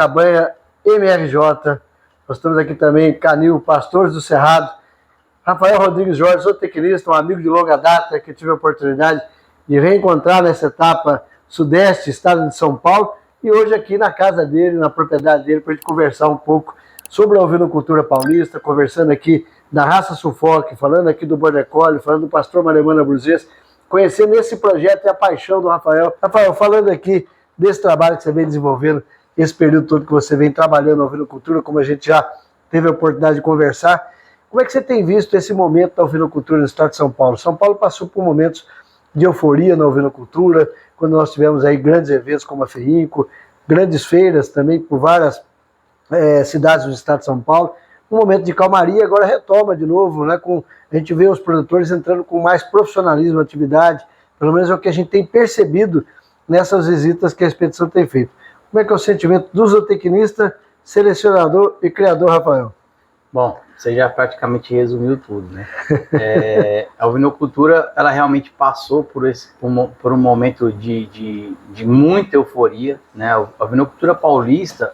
Cabanha MRJ. Nós estamos aqui também, Canil, Pastores do Cerrado. Rafael Rodrigues Jorge, zootecnista, um amigo de longa data que tive a oportunidade de reencontrar nessa etapa sudeste, estado de São Paulo, e hoje aqui na casa dele, na propriedade dele, para a gente conversar um pouco sobre a ovinocultura paulista, conversando aqui da raça Suffolk, falando aqui do Border Collie, falando do pastor Maremana Bruzês, conhecendo esse projeto e a paixão do Rafael. Rafael, falando aqui desse trabalho que você vem desenvolvendo, esse período todo que você vem trabalhando na ovinocultura, como a gente já teve a oportunidade de conversar, como é que você tem visto esse momento da ovinocultura no estado de São Paulo? São Paulo passou por momentos de euforia na ovinocultura, quando nós tivemos aí grandes eventos como a FEINCO, grandes feiras também por várias cidades do estado de São Paulo. Um momento de calmaria, agora retoma de novo, né? A gente vê os produtores entrando com mais profissionalismo na atividade, pelo menos é o que a gente tem percebido nessas visitas que a expedição tem feito. Como é que é o sentimento do zootecnista, selecionador e criador, Rafael? Bom, você já praticamente resumiu tudo, né? A ovinocultura, ela realmente passou por um momento de muita euforia, né? A ovinocultura paulista,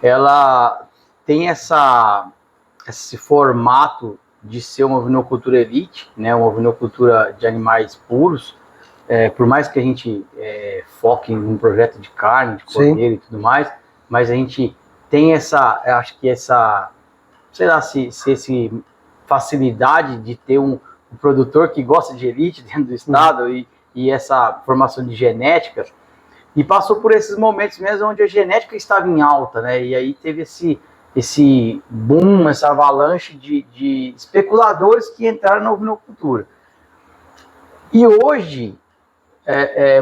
ela tem esse formato de ser uma ovinocultura elite, né? Uma ovinocultura de animais puros, por mais que a gente foque em um projeto de carne, de cordeiro e tudo mais, mas a gente tem sei lá se facilidade de ter um produtor que gosta de elite dentro do estado e essa formação de genética, e passou por esses momentos mesmo onde a genética estava em alta, né? E aí teve esse boom, essa avalanche de especuladores que entraram na ovinocultura. E hoje,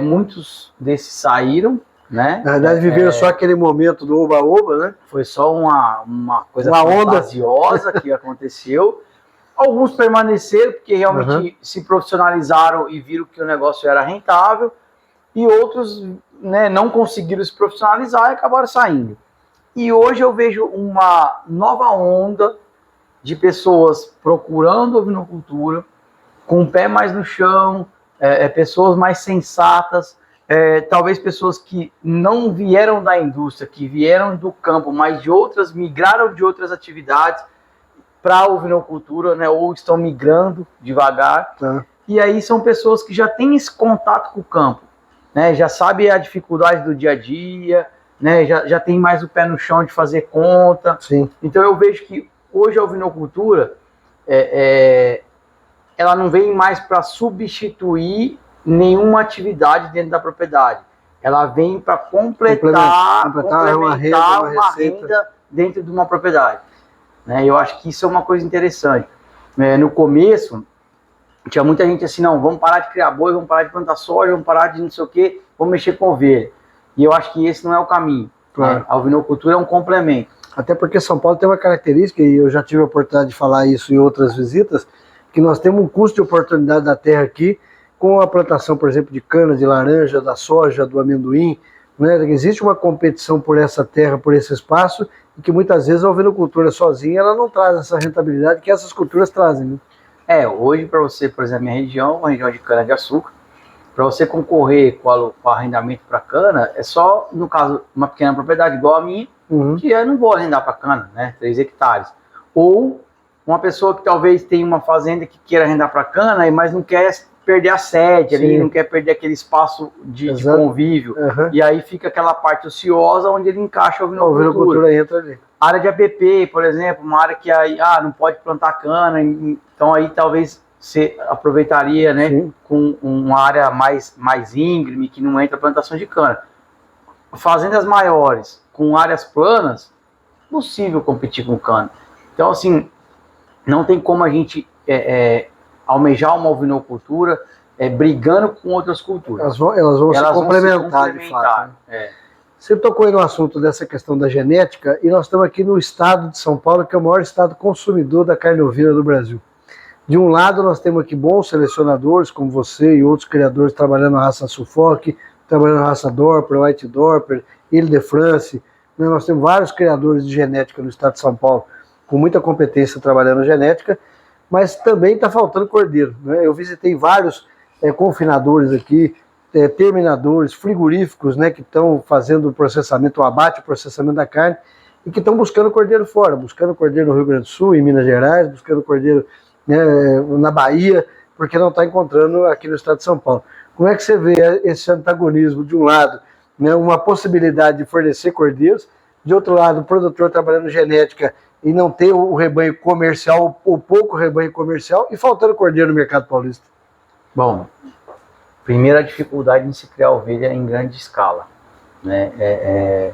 muitos desses saíram, né? Na verdade, viveram só aquele momento do oba-oba, né? Foi só uma coisa fantasiosa que aconteceu. Alguns permaneceram porque realmente se profissionalizaram e viram que o negócio era rentável, e outros, né, não conseguiram se profissionalizar e acabaram saindo. E hoje eu vejo uma nova onda de pessoas procurando ovinocultura, com o pé mais no chão, pessoas mais sensatas, talvez pessoas que não vieram da indústria, que vieram do campo, mas migraram de outras atividades para a ovinocultura, né, ou estão migrando devagar. E aí são pessoas que já têm esse contato com o campo, né, já sabem a dificuldade do dia a dia, né, já tem mais o pé no chão de fazer conta. Então eu vejo que hoje a ovinocultura, ela não vem mais para substituir nenhuma atividade dentro da propriedade. Ela vem para complementar uma renda dentro de uma propriedade, né? Eu acho que isso é uma coisa interessante. No começo, tinha muita gente assim, não, vamos parar de criar boi, vamos parar de plantar soja, vamos parar de não sei o quê, vamos mexer com ovelha. E eu acho que esse não é o caminho. Né? A ovinocultura é um complemento. Até porque São Paulo tem uma característica, e eu já tive a oportunidade de falar isso em outras visitas, que nós temos um custo de oportunidade da terra aqui, com a plantação, por exemplo, de cana, de laranja, da soja, do amendoim, né? Existe uma competição por essa terra, por esse espaço, e que muitas vezes a ovinocultura sozinha ela não traz essa rentabilidade que essas culturas trazem. Né? Hoje para você, por exemplo, minha região, uma região de cana-de-açúcar, para você concorrer com o arrendamento para cana, é só, no caso, uma pequena propriedade igual a minha, que eu não vou arrendar para cana, né? 3 hectares. Ou uma pessoa que talvez tenha uma fazenda que queira arrendar para cana, mas não quer perder a sede ali, não quer perder aquele espaço de convívio. E aí fica aquela parte ociosa onde ele encaixa a ovinocultura. Entra ali. Área de APP, por exemplo, uma área que aí, não pode plantar cana, então aí talvez você aproveitaria, né, com uma área mais íngreme, que não entra plantação de cana. Fazendas maiores, com áreas planas, possível competir com cana. Então, assim, não tem como a gente almejar uma ovinocultura brigando com outras culturas. Elas vão se complementar, de fato. Né? Você tocou aí no assunto dessa questão da genética, e nós estamos aqui no estado de São Paulo, que é o maior estado consumidor da carne ovina do Brasil. De um lado, nós temos aqui bons selecionadores, como você e outros criadores trabalhando na raça Suffolk, trabalhando na raça Dorper, White Dorper, Ile de France. Né? Nós temos vários criadores de genética no estado de São Paulo, com muita competência trabalhando genética, mas também está faltando cordeiro. Né? Eu visitei vários confinadores aqui, terminadores, frigoríficos, né, que estão fazendo o processamento, o abate, o processamento da carne, e que estão buscando cordeiro fora, buscando cordeiro no Rio Grande do Sul, em Minas Gerais, buscando cordeiro, né, na Bahia, porque não está encontrando aqui no estado de São Paulo. Como é que você vê esse antagonismo, de um lado, né, uma possibilidade de fornecer cordeiros, de outro lado, o produtor trabalhando genética e não ter o rebanho comercial, ou pouco rebanho comercial, e faltando cordeiro no mercado paulista? Bom, primeira dificuldade em se criar ovelha em grande escala, né?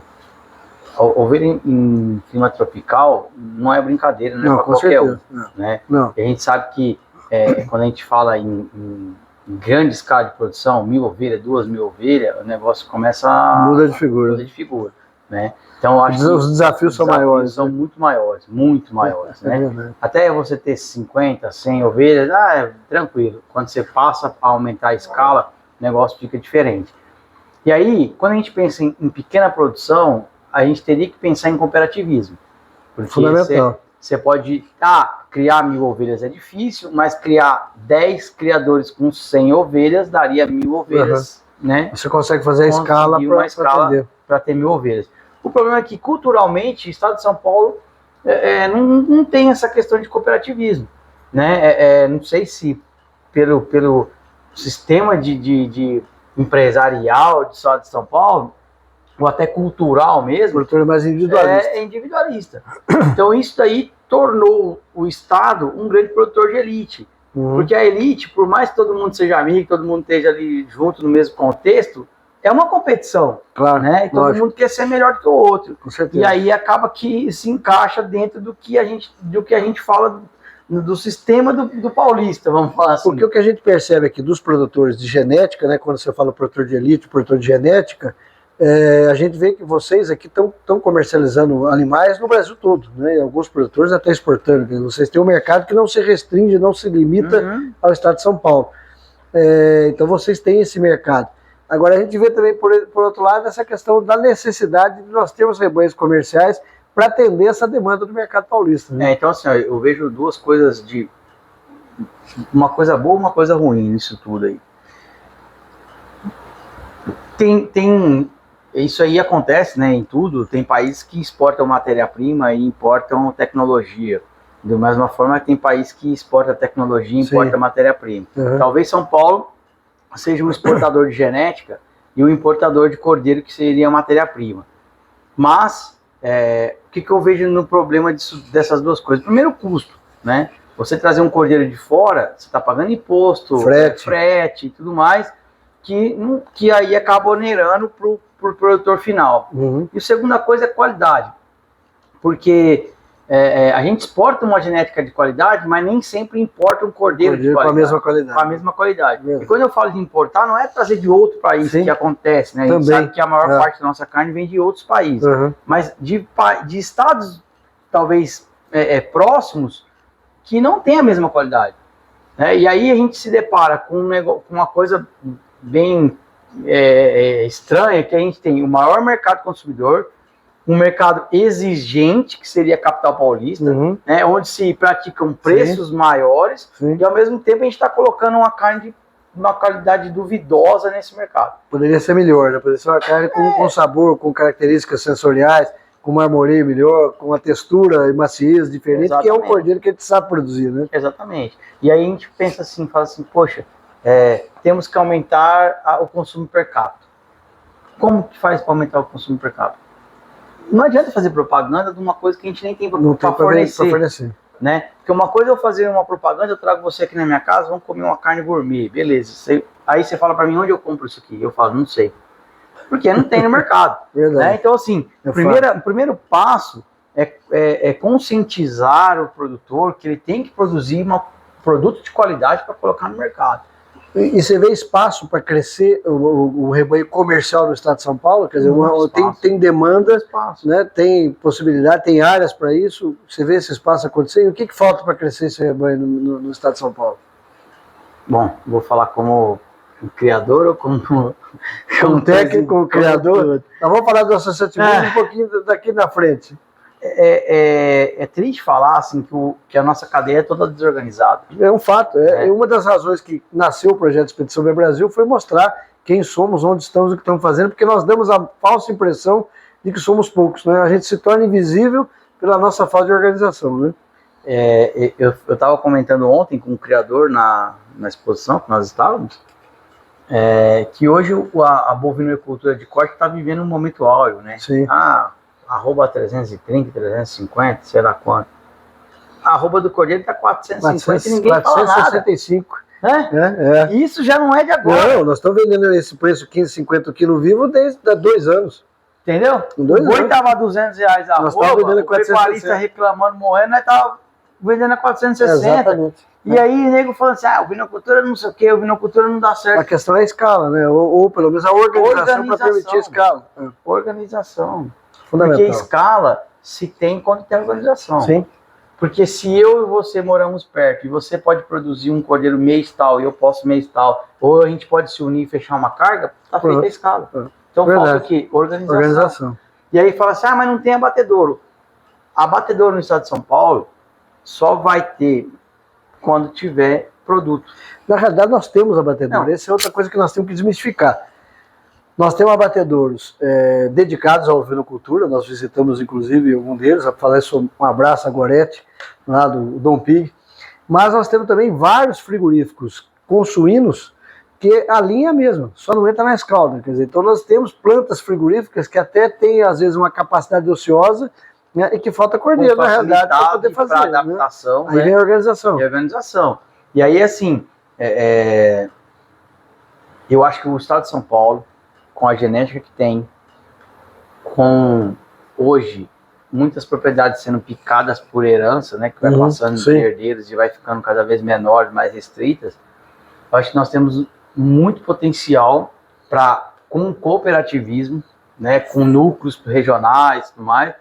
A ovelha em clima tropical não é brincadeira, não é para qualquer um, né? Não. E a gente sabe que quando a gente fala em grande escala de produção, 1.000 ovelhas, 2.000 ovelhas, o negócio começa a muda de figura. Muda de figura, né? Então, acho que os desafios são maiores. São muito maiores, né? É. Até você ter 50, 100 ovelhas, tranquilo. Quando você passa a aumentar a escala, o negócio fica diferente. E aí, quando a gente pensa em pequena produção, a gente teria que pensar em cooperativismo. Porque fundamental. Você pode... criar 1.000 ovelhas é difícil, mas criar 10 criadores com 100 ovelhas daria 1.000 ovelhas, né? Você consegue fazer a escala para ter 1.000 ovelhas. O problema é que, culturalmente, o estado de São Paulo não tem essa questão de cooperativismo, né? Não sei se pelo sistema de empresarial do estado de São Paulo, ou até cultural mesmo, o produtor é mais individualista. É individualista. Então isso daí tornou o estado um grande produtor de elite. Porque a elite, por mais que todo mundo seja amigo, todo mundo esteja ali junto no mesmo contexto, é uma competição, claro, né? E todo mundo quer ser melhor do que o outro. Com certeza. E aí acaba que se encaixa dentro do que a gente fala do sistema do paulista, vamos falar assim. Porque o que a gente percebe aqui dos produtores de genética, né, quando você fala produtor de elite, produtor de genética, a gente vê que vocês aqui estão comercializando animais no Brasil todo, né? Alguns produtores até exportando. Vocês têm um mercado que não se restringe, não se limita ao estado de São Paulo. Então vocês têm esse mercado. Agora a gente vê também, por outro lado, essa questão da necessidade de nós termos rebanhos comerciais para atender essa demanda do mercado paulista, né? Então assim, eu vejo duas coisas uma coisa boa e uma coisa ruim nisso tudo aí. Isso aí acontece, né, em tudo. Tem países que exportam matéria-prima e importam tecnologia. Da mesma forma, tem país que exporta tecnologia e importa matéria-prima. Talvez São Paulo seja um exportador de genética e um importador de cordeiro, que seria a matéria-prima. Mas, o que eu vejo no problema dessas duas coisas? Primeiro, o custo, né? Você trazer um cordeiro de fora, você está pagando imposto, frete e tudo mais, que aí acaba onerando para o produtor final. E a segunda coisa é qualidade. Porque a gente exporta uma genética de qualidade, mas nem sempre importa um cordeiro de qualidade. Com a mesma qualidade. E quando eu falo de importar, não é trazer de outro país, que acontece, né? A gente sabe que a maior parte da nossa carne vem de outros países. Mas de estados, talvez, próximos, que não tem a mesma qualidade. E aí a gente se depara com uma coisa bem estranha, que a gente tem o maior mercado consumidor, um mercado exigente, que seria a capital paulista, né, onde se praticam preços maiores, e ao mesmo tempo a gente está colocando uma carne de uma qualidade duvidosa nesse mercado. Poderia ser melhor, né? Poderia ser uma carne com sabor, com características sensoriais, com marmoreio melhor, com uma textura e maciez diferente, que é um cordeiro que a gente sabe produzir, né? Exatamente. E aí a gente pensa assim, fala assim, poxa, temos que aumentar o consumo per capita. Como que faz para aumentar o consumo per capita? Não adianta fazer propaganda de uma coisa que a gente nem tem para fornecer. Né? Porque uma coisa é eu fazer uma propaganda, eu trago você aqui na minha casa, vamos comer uma carne gourmet, beleza. Aí você fala para mim, onde eu compro isso aqui? Eu falo, não sei. Porque não tem no mercado. Né? Então assim, o primeiro passo é conscientizar o produtor que ele tem que produzir um produto de qualidade para colocar no mercado. E você vê espaço para crescer o rebanho comercial no estado de São Paulo? Quer dizer, tem demanda, né? Tem possibilidade, tem áreas para isso. Você vê esse espaço acontecer? E o que falta para crescer esse rebanho no estado de São Paulo? Bom, vou falar como criador ou como técnico, como criador? Nós vamos falar do associativismo um pouquinho daqui na frente. É triste falar assim, que a nossa cadeia é toda desorganizada. É um fato. Uma das razões que nasceu o projeto Expedição Bem Brasil foi mostrar quem somos, onde estamos, o que estamos fazendo, porque nós damos a falsa impressão de que somos poucos, né? A gente se torna invisível pela nossa falta de organização, né? Eu estava comentando ontem com o criador na exposição que nós estávamos, que hoje a bovinocultura de corte está vivendo um momento áureo, né? Sim. Arroba 330, 350, sei lá quanto. A arroba do cordeiro está 450 e ninguém fala nada. 465. Isso já não é de agora. Não, nós estamos vendendo esse preço 15, 50 quilo vivo desde 2 anos. Entendeu? O boi estava a R$200 a arroba, o pecuarista reclamando, morrendo, nós estávamos vendendo a 460. Exatamente. E aí o nego falando assim, a vinocultura não sei o que, a vinocultura não dá certo. A questão é a escala, né? Ou pelo menos a organização para permitir a escala. Organização. Fundamental. Porque escala se tem quando tem organização. Sim. Porque se eu e você moramos perto e você pode produzir um cordeiro mês tal e eu posso mês tal, ou a gente pode se unir e fechar uma carga, tá feita a escala. Então falta o quê? Organização. E aí fala assim, mas não tem abatedouro. Abatedouro no estado de São Paulo só vai ter quando tiver produto. Na realidade nós temos abatedouro. Essa é outra coisa que nós temos que desmistificar. Nós temos abatedouros dedicados à ovinocultura, nós visitamos inclusive um deles, um abraço a Gorete, lá do Dom Pig, mas nós temos também vários frigoríficos com suínos que a linha é mesma, só não entra na escalda, quer dizer, então nós temos plantas frigoríficas que até têm às vezes uma capacidade ociosa, né, e que falta cordeiro na realidade para poder fazer. Para adaptação, né? Aí vem a organização. E aí assim, eu acho que o estado de São Paulo, com a genética que tem, com hoje muitas propriedades sendo picadas por herança, né, que vai passando de herdeiros e vai ficando cada vez menores, mais restritas, eu acho que nós temos muito potencial para, com o cooperativismo, né, com núcleos regionais e tudo mais,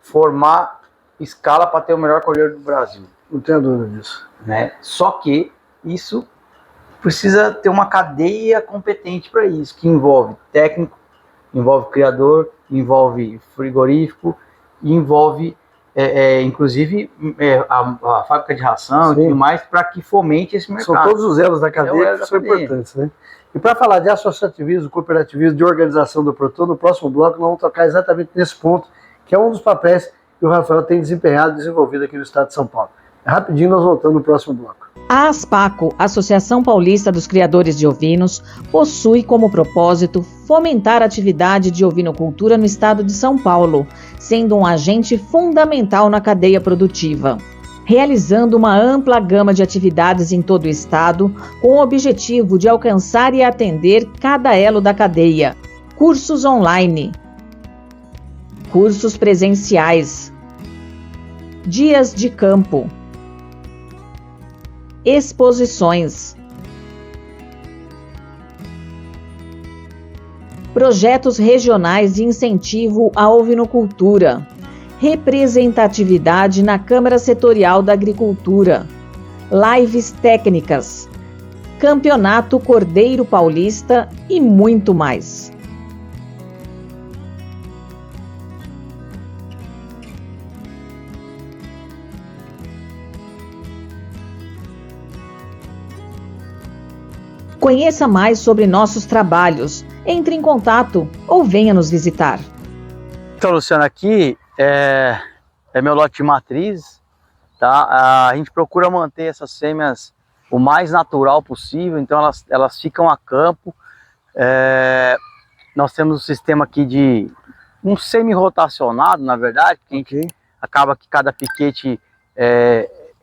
formar escala para ter o melhor cordeiro do Brasil. Não tenho dúvida disso. Né? Só que isso precisa ter uma cadeia competente para isso, que envolve técnico, envolve criador, envolve frigorífico, envolve inclusive a fábrica de ração e tudo mais, para que fomente esse mercado. São todos os elos da cadeia que são importantes, né? E para falar de associativismo, cooperativismo, de organização do produtor, no próximo bloco nós vamos tocar exatamente nesse ponto, que é um dos papéis que o Rafael tem desempenhado e desenvolvido aqui no estado de São Paulo. Rapidinho nós voltamos no próximo bloco. A ASPACO, Associação Paulista dos Criadores de Ovinos, possui como propósito fomentar a atividade de ovinocultura no estado de São Paulo, sendo um agente fundamental na cadeia produtiva, realizando uma ampla gama de atividades em todo o estado, com o objetivo de alcançar e atender cada elo da cadeia. Cursos online, cursos presenciais, dias de campo, exposições, projetos regionais de incentivo à ovinocultura, representatividade na Câmara Setorial da Agricultura, lives técnicas, Campeonato Cordeiro Paulista e muito mais. Conheça mais sobre nossos trabalhos, entre em contato ou venha nos visitar. Então, Luciano, aqui é meu lote de matriz, tá? A gente procura manter essas fêmeas o mais natural possível, então elas ficam a campo. Nós temos um sistema aqui de um semi-rotacionado, na verdade, que a gente acaba que cada piquete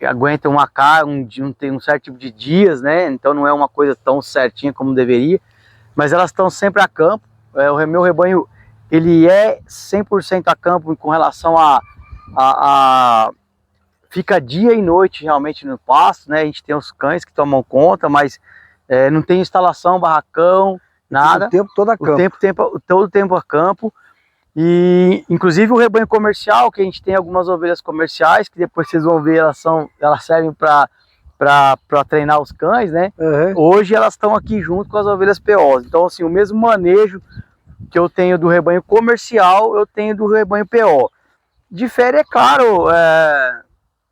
aguenta uma carga, tem um certo tipo de dias, né? Então não é uma coisa tão certinha como deveria, mas elas estão sempre a campo. O meu rebanho, ele é 100% a campo com relação a fica dia e noite realmente no pasto, né? A gente tem os cães que tomam conta, mas não tem instalação, barracão, nada. O tempo todo a campo. Todo o tempo a campo. E inclusive o rebanho comercial, que a gente tem algumas ovelhas comerciais, que depois vocês vão ver, elas servem para treinar os cães, né? Hoje elas estão aqui junto com as ovelhas POs. Então assim, o mesmo manejo que eu tenho do rebanho comercial, eu tenho do rebanho PO. Difere, é claro,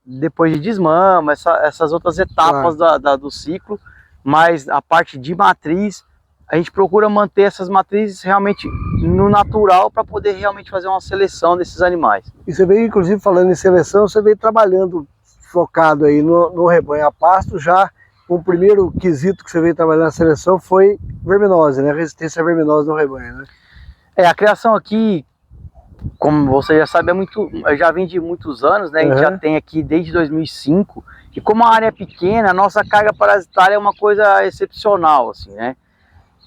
depois de desmama, essas outras etapas do ciclo, mas a parte de matriz, a gente procura manter essas matrizes realmente no natural para poder realmente fazer uma seleção desses animais. E você veio, inclusive, falando em seleção, você veio trabalhando focado aí no rebanho a pasto. Já o primeiro quesito que você veio trabalhar na seleção foi verminose, né? Resistência à verminose no rebanho, né? A criação aqui, como você já sabe, eu já vim de muitos anos, né? A gente já tem aqui desde 2005, e como a área é pequena, a nossa carga parasitária é uma coisa excepcional, assim, né?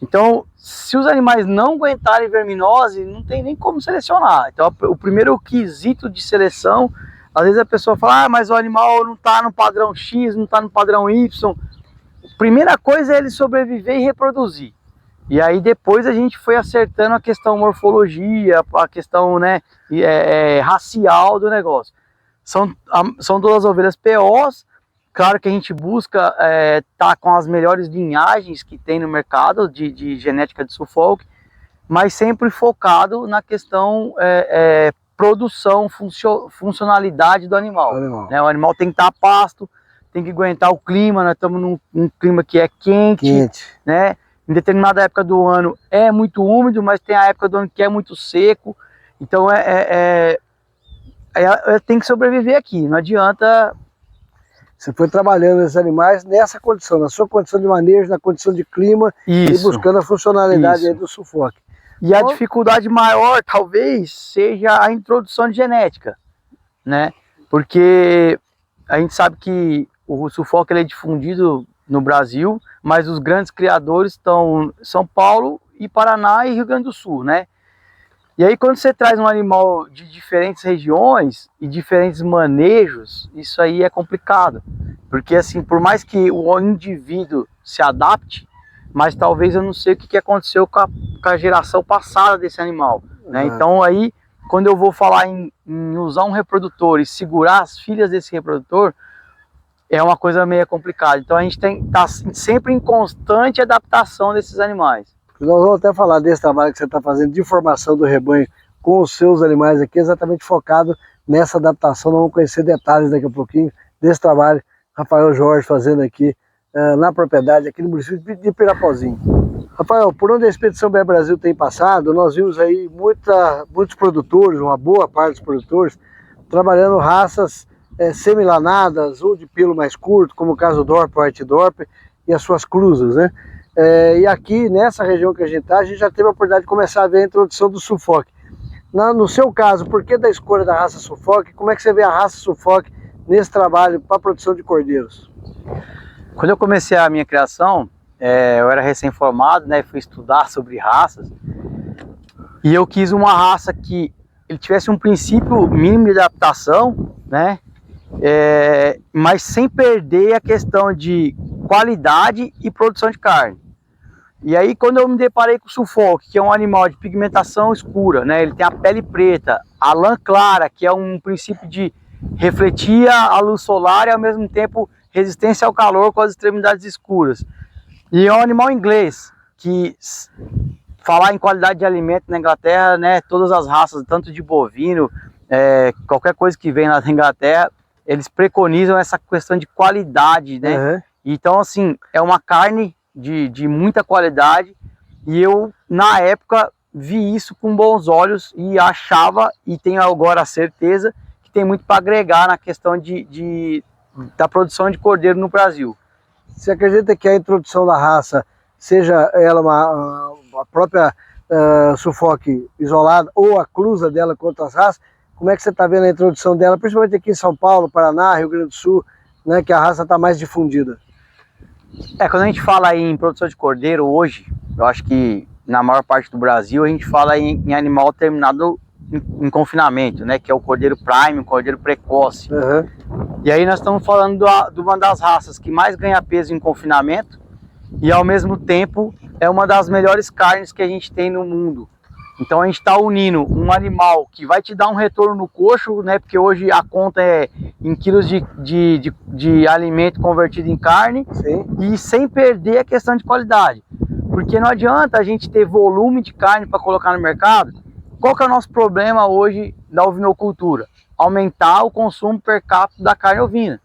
Então, se os animais não aguentarem verminose, não tem nem como selecionar. Então, o primeiro quesito de seleção, às vezes a pessoa fala, mas o animal não está no padrão X, não está no padrão Y. A primeira coisa é ele sobreviver e reproduzir. E aí depois a gente foi acertando a questão morfologia, a questão, né, racial do negócio. São todas ovelhas POs. Claro que a gente busca tá com as melhores linhagens que tem no mercado de genética de Suffolk, mas sempre focado na questão produção, funcionalidade do animal. Né? O animal tem que estar a pasto, tem que aguentar o clima. Nós estamos num clima que é quente, né? Em determinada época do ano é muito úmido, mas tem a época do ano que é muito seco. Então tem que sobreviver aqui, não adianta. Você foi trabalhando esses animais nessa condição, na sua condição de manejo, na condição de clima, e buscando a funcionalidade aí do Suffolk. E a dificuldade maior, talvez, seja a introdução de genética, né? Porque a gente sabe que o Suffolk ele é difundido no Brasil, mas os grandes criadores estão em São Paulo e Paraná e Rio Grande do Sul, né? E aí quando você traz um animal de diferentes regiões e diferentes manejos, isso aí é complicado. Porque assim, por mais que o indivíduo se adapte, mas talvez eu não sei o que aconteceu com a geração passada desse animal, né? Então aí, quando eu vou falar em usar um reprodutor e segurar as filhas desse reprodutor, é uma coisa meio complicada. Então a gente tem que estar sempre em constante adaptação desses animais. Nós vamos até falar desse trabalho que você está fazendo de formação do rebanho com os seus animais aqui, exatamente focado nessa adaptação. Nós vamos conhecer detalhes daqui a pouquinho desse trabalho Rafael Jorge fazendo aqui na propriedade, aqui no município de Pirapozinho. Rafael, por onde a Expedição BR Brasil tem passado, nós vimos aí muitos produtores, uma boa parte dos produtores, trabalhando raças semilanadas ou de pelo mais curto, como o caso do Dorp, White Dorp e as suas cruzas, né? E aqui nessa região que a gente está, a gente já teve a oportunidade de começar a ver a introdução do Suffolk. No seu caso, por que da escolha da raça Suffolk? Como é que você vê a raça Suffolk nesse trabalho para a produção de cordeiros? Quando eu comecei a minha criação, eu era recém-formado, né? Fui estudar sobre raças e eu quis uma raça que ele tivesse um princípio mínimo de adaptação, né? Mas sem perder a questão de qualidade e produção de carne. E aí quando eu me deparei com o Suffolk, que é um animal de pigmentação escura, né? Ele tem a pele preta, a lã clara, que é um princípio de refletir a luz solar e ao mesmo tempo resistência ao calor com as extremidades escuras. E é um animal inglês, que falar em qualidade de alimento na Inglaterra, né? Todas as raças, tanto de bovino, qualquer coisa que vem na Inglaterra, eles preconizam essa questão de qualidade, né? Então, assim, é uma carne de muita qualidade e eu, na época, vi isso com bons olhos e achava, e tenho agora a certeza, que tem muito para agregar na questão da produção de cordeiro no Brasil. Você acredita que a introdução da raça, seja ela a própria Suffolk isolada ou a cruza dela com outras raças, como é que você está vendo a introdução dela, principalmente aqui em São Paulo, Paraná, Rio Grande do Sul, né, que a raça está mais difundida? Quando a gente fala em produção de cordeiro hoje, eu acho que na maior parte do Brasil a gente fala em animal terminado em confinamento, né, que é o cordeiro prime, o cordeiro precoce. E aí nós estamos falando de uma das raças que mais ganha peso em confinamento e ao mesmo tempo é uma das melhores carnes que a gente tem no mundo. Então a gente está unindo um animal que vai te dar um retorno no coxo, né? Porque hoje a conta é em quilos de alimento convertido em carne. Sim. E sem perder a questão de qualidade. Porque não adianta a gente ter volume de carne para colocar no mercado. Qual que é o nosso problema hoje da ovinocultura? Aumentar o consumo per capita da carne ovina,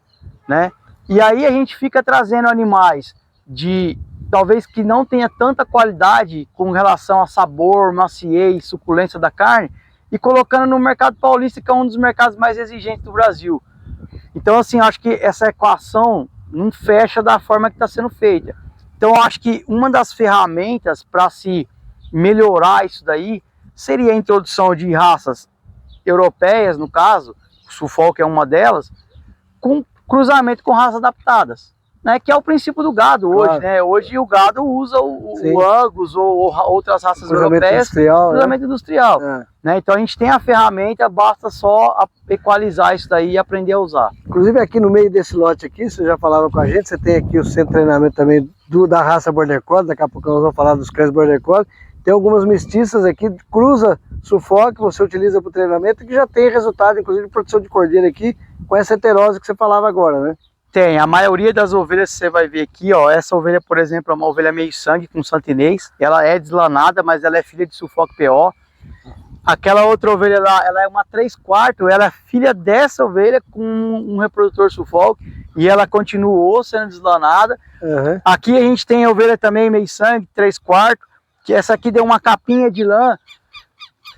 né? E aí a gente fica trazendo animais de talvez que não tenha tanta qualidade com relação a sabor, maciez, suculência da carne, e colocando no mercado paulista, que é um dos mercados mais exigentes do Brasil. Então, assim, acho que essa equação não fecha da forma que está sendo feita. Então, acho que uma das ferramentas para se melhorar isso daí seria a introdução de raças europeias, no caso, o Suffolk é uma delas, com cruzamento com raças adaptadas, né, que é o princípio do gado hoje, claro. Né? Hoje o gado usa o Angus ou outras raças europeias, cruzamento industrial. Né? Então a gente tem a ferramenta, basta só equalizar isso daí e aprender a usar. Inclusive aqui no meio desse lote aqui, você já falava com a gente, você tem aqui o centro de treinamento também da raça Border Collie, daqui a pouco nós vamos falar dos cães Border Collie. Tem algumas mestiças aqui, cruza Suffolk, você utiliza para o treinamento, que já tem resultado, inclusive de produção de cordeiro aqui, com essa heterose que você falava agora, né? Tem, a maioria das ovelhas você vai ver aqui, ó, essa ovelha, por exemplo, é uma ovelha meio sangue com santinês, ela é deslanada, mas ela é filha de Suffolk PO. Aquela outra ovelha lá, ela é uma 3/4, ela é filha dessa ovelha com um reprodutor Suffolk, e ela continuou sendo deslanada. Uhum. Aqui a gente tem a ovelha também meio sangue, 3/4, que essa aqui deu uma capinha de lã.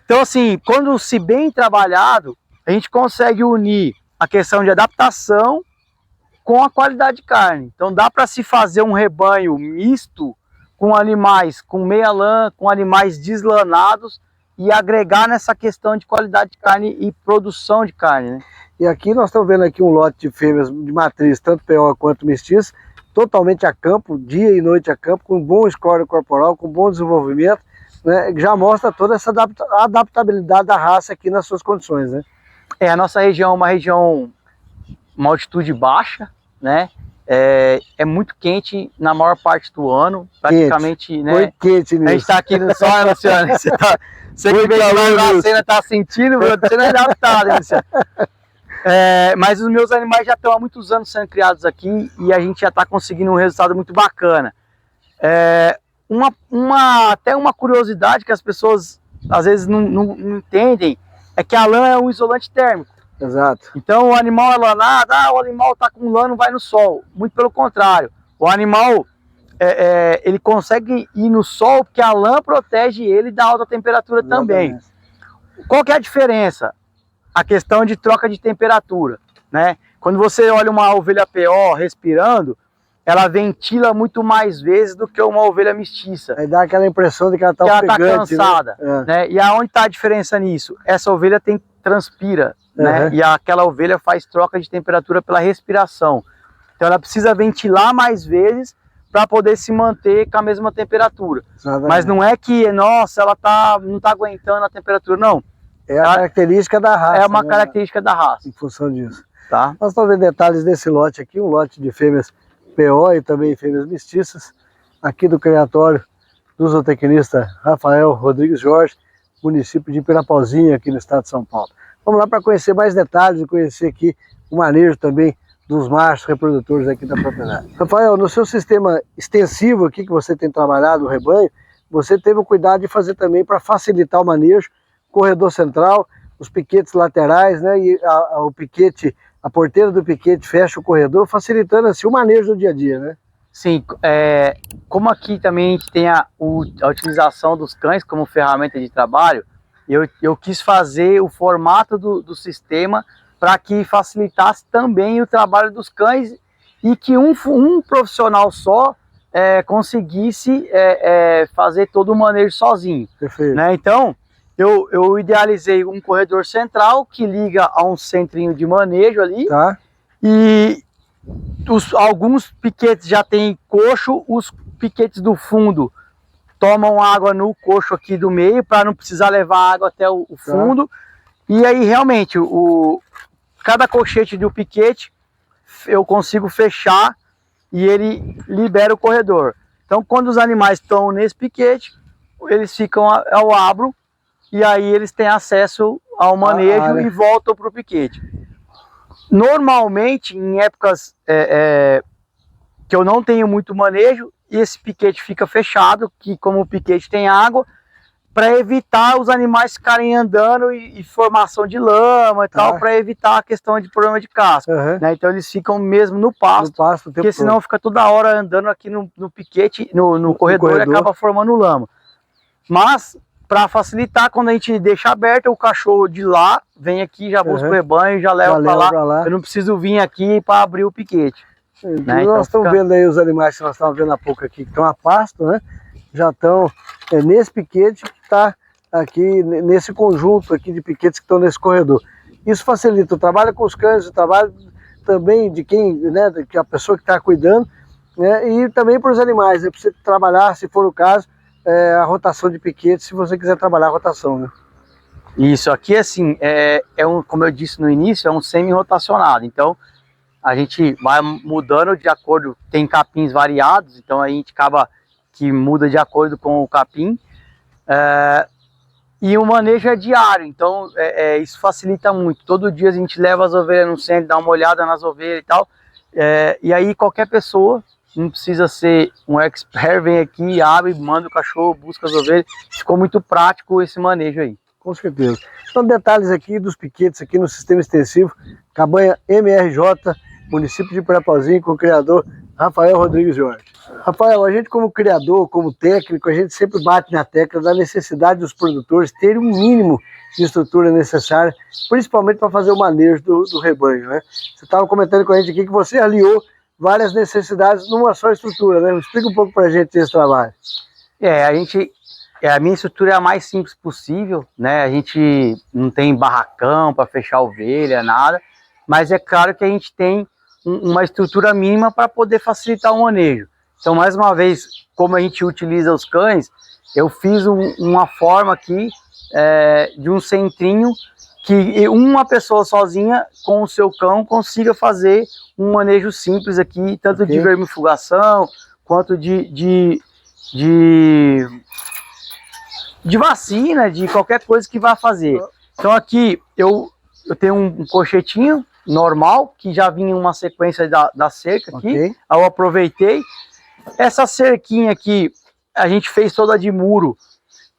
Então assim, quando se bem trabalhado, a gente consegue unir a questão de adaptação com a qualidade de carne. Então dá para se fazer um rebanho misto com animais com meia lã, com animais deslanados e agregar nessa questão de qualidade de carne e produção de carne, né? E aqui nós estamos vendo aqui um lote de fêmeas de matriz, tanto PO quanto mestiço, totalmente a campo, dia e noite a campo, com bom score corporal, com bom desenvolvimento, né? Já mostra toda essa adaptabilidade da raça aqui nas suas condições, né? A nossa região é uma região, uma altitude baixa, né? É muito quente na maior parte do ano, praticamente, quente. Né? Muito quente nisso. A gente está aqui no sol, Luciano, você que vem lá, você está sentindo, você não é adaptado, né, Luciano? Mas os meus animais já estão há muitos anos sendo criados aqui e a gente já está conseguindo um resultado muito bacana. Até uma curiosidade que as pessoas às vezes não entendem é que a lã é um isolante térmico. Exato. Então o animal é lanado, o animal está com lã, não vai no sol. Muito pelo contrário. O animal, ele consegue ir no sol porque a lã protege ele da alta temperatura. Exatamente. Também. Qual que é a diferença? A questão de troca de temperatura, né? Quando você olha uma ovelha PO respirando, ela ventila muito mais vezes do que uma ovelha mestiça. Aí dá aquela impressão de que ela está ofegante, cansada, né? E aonde está a diferença nisso? Essa ovelha transpira, né? E aquela ovelha faz troca de temperatura pela respiração. Então ela precisa ventilar mais vezes para poder se manter com a mesma temperatura. Exatamente. Mas não é que, nossa, ela não está aguentando a temperatura, não. É a característica da raça. É uma característica da raça. Em função disso. Tá? Nós estamos vendo detalhes desse lote aqui, um lote de fêmeas PO e também fêmeas mestiças, aqui do criatório do zootecnista Rafael Rodrigues Jorge, município de Pirapauzinho, aqui no estado de São Paulo. Vamos lá para conhecer mais detalhes e conhecer aqui o manejo também dos machos reprodutores aqui da propriedade. Rafael, no seu sistema extensivo aqui que você tem trabalhado, o rebanho, você teve o cuidado de fazer também para facilitar o manejo, corredor central, os piquetes laterais, né, e o piquete, a porteira do piquete fecha o corredor, facilitando assim o manejo do dia a dia, né? Sim, como aqui também a gente tem a utilização dos cães como ferramenta de trabalho, eu quis fazer o formato do sistema para que facilitasse também o trabalho dos cães e que um profissional só conseguisse fazer todo o manejo sozinho. Perfeito. Né? Então, eu idealizei um corredor central que liga a um centrinho de manejo ali. Tá. E alguns piquetes já tem coxo, os piquetes do fundo tomam água no coxo aqui do meio para não precisar levar água até o fundo. Tá. E aí realmente cada colchete do piquete eu consigo fechar e ele libera o corredor. Então quando os animais estão nesse piquete, eles ficam ao abro e aí eles têm acesso ao manejo e voltam para o piquete. Normalmente, em épocas que eu não tenho muito manejo, esse piquete fica fechado, que como o piquete tem água, para evitar os animais ficarem andando e formação de lama e tal, para evitar a questão de problema de casco. Né? Então eles ficam mesmo no pasto, porque senão fica toda hora andando aqui no piquete, no corredor e acaba formando lama. Mas, para facilitar, quando a gente deixa aberto, o cachorro de lá vem aqui, já busca o rebanho, já leva para lá. Eu não preciso vir aqui para abrir o piquete. Né? Nós estamos vendo aí os animais que nós estávamos vendo há pouco aqui, que estão a pasto, né? Já estão nesse piquete que está aqui, nesse conjunto aqui de piquetes que estão nesse corredor. Isso facilita o trabalho com os cães, o trabalho também de quem, né, que a pessoa que está cuidando, né, e também para os animais, né, para você trabalhar, se for o caso, a rotação de piquetes, se você quiser trabalhar a rotação. Né? Isso, aqui assim, como eu disse no início, é um semi-rotacionado, então a gente vai mudando de acordo, tem capins variados, então a gente acaba que muda de acordo com o capim, e o manejo é diário, então isso facilita muito. Todo dia a gente leva as ovelhas no centro, dá uma olhada nas ovelhas e tal, e aí qualquer pessoa, não precisa ser um expert, vem aqui, abre, manda o cachorro, busca as ovelhas, ficou muito prático esse manejo aí. Com certeza. Então detalhes aqui dos piquetes aqui no sistema extensivo, Cabanha MRJ, município de Parapozinho, com o criador Rafael Rodrigues Jorge. Rafael, a gente como criador, como técnico, a gente sempre bate na tecla da necessidade dos produtores terem um mínimo de estrutura necessária, principalmente para fazer o manejo do rebanho, né? Você estava comentando com a gente aqui que você aliou várias necessidades numa só estrutura, né? Explica um pouco para a gente esse trabalho. A minha estrutura é a mais simples possível, né? A gente não tem barracão para fechar a ovelha, nada, mas é claro que a gente tem uma estrutura mínima para poder facilitar o manejo. Então, mais uma vez, como a gente utiliza os cães, eu fiz uma forma aqui de um centrinho que uma pessoa sozinha com o seu cão consiga fazer um manejo simples aqui, tanto de vermifugação quanto de vacina, de qualquer coisa que vá fazer. Então aqui eu tenho um cochetinho normal, que já vinha uma sequência da cerca aqui, eu aproveitei. Essa cerquinha aqui, a gente fez toda de muro,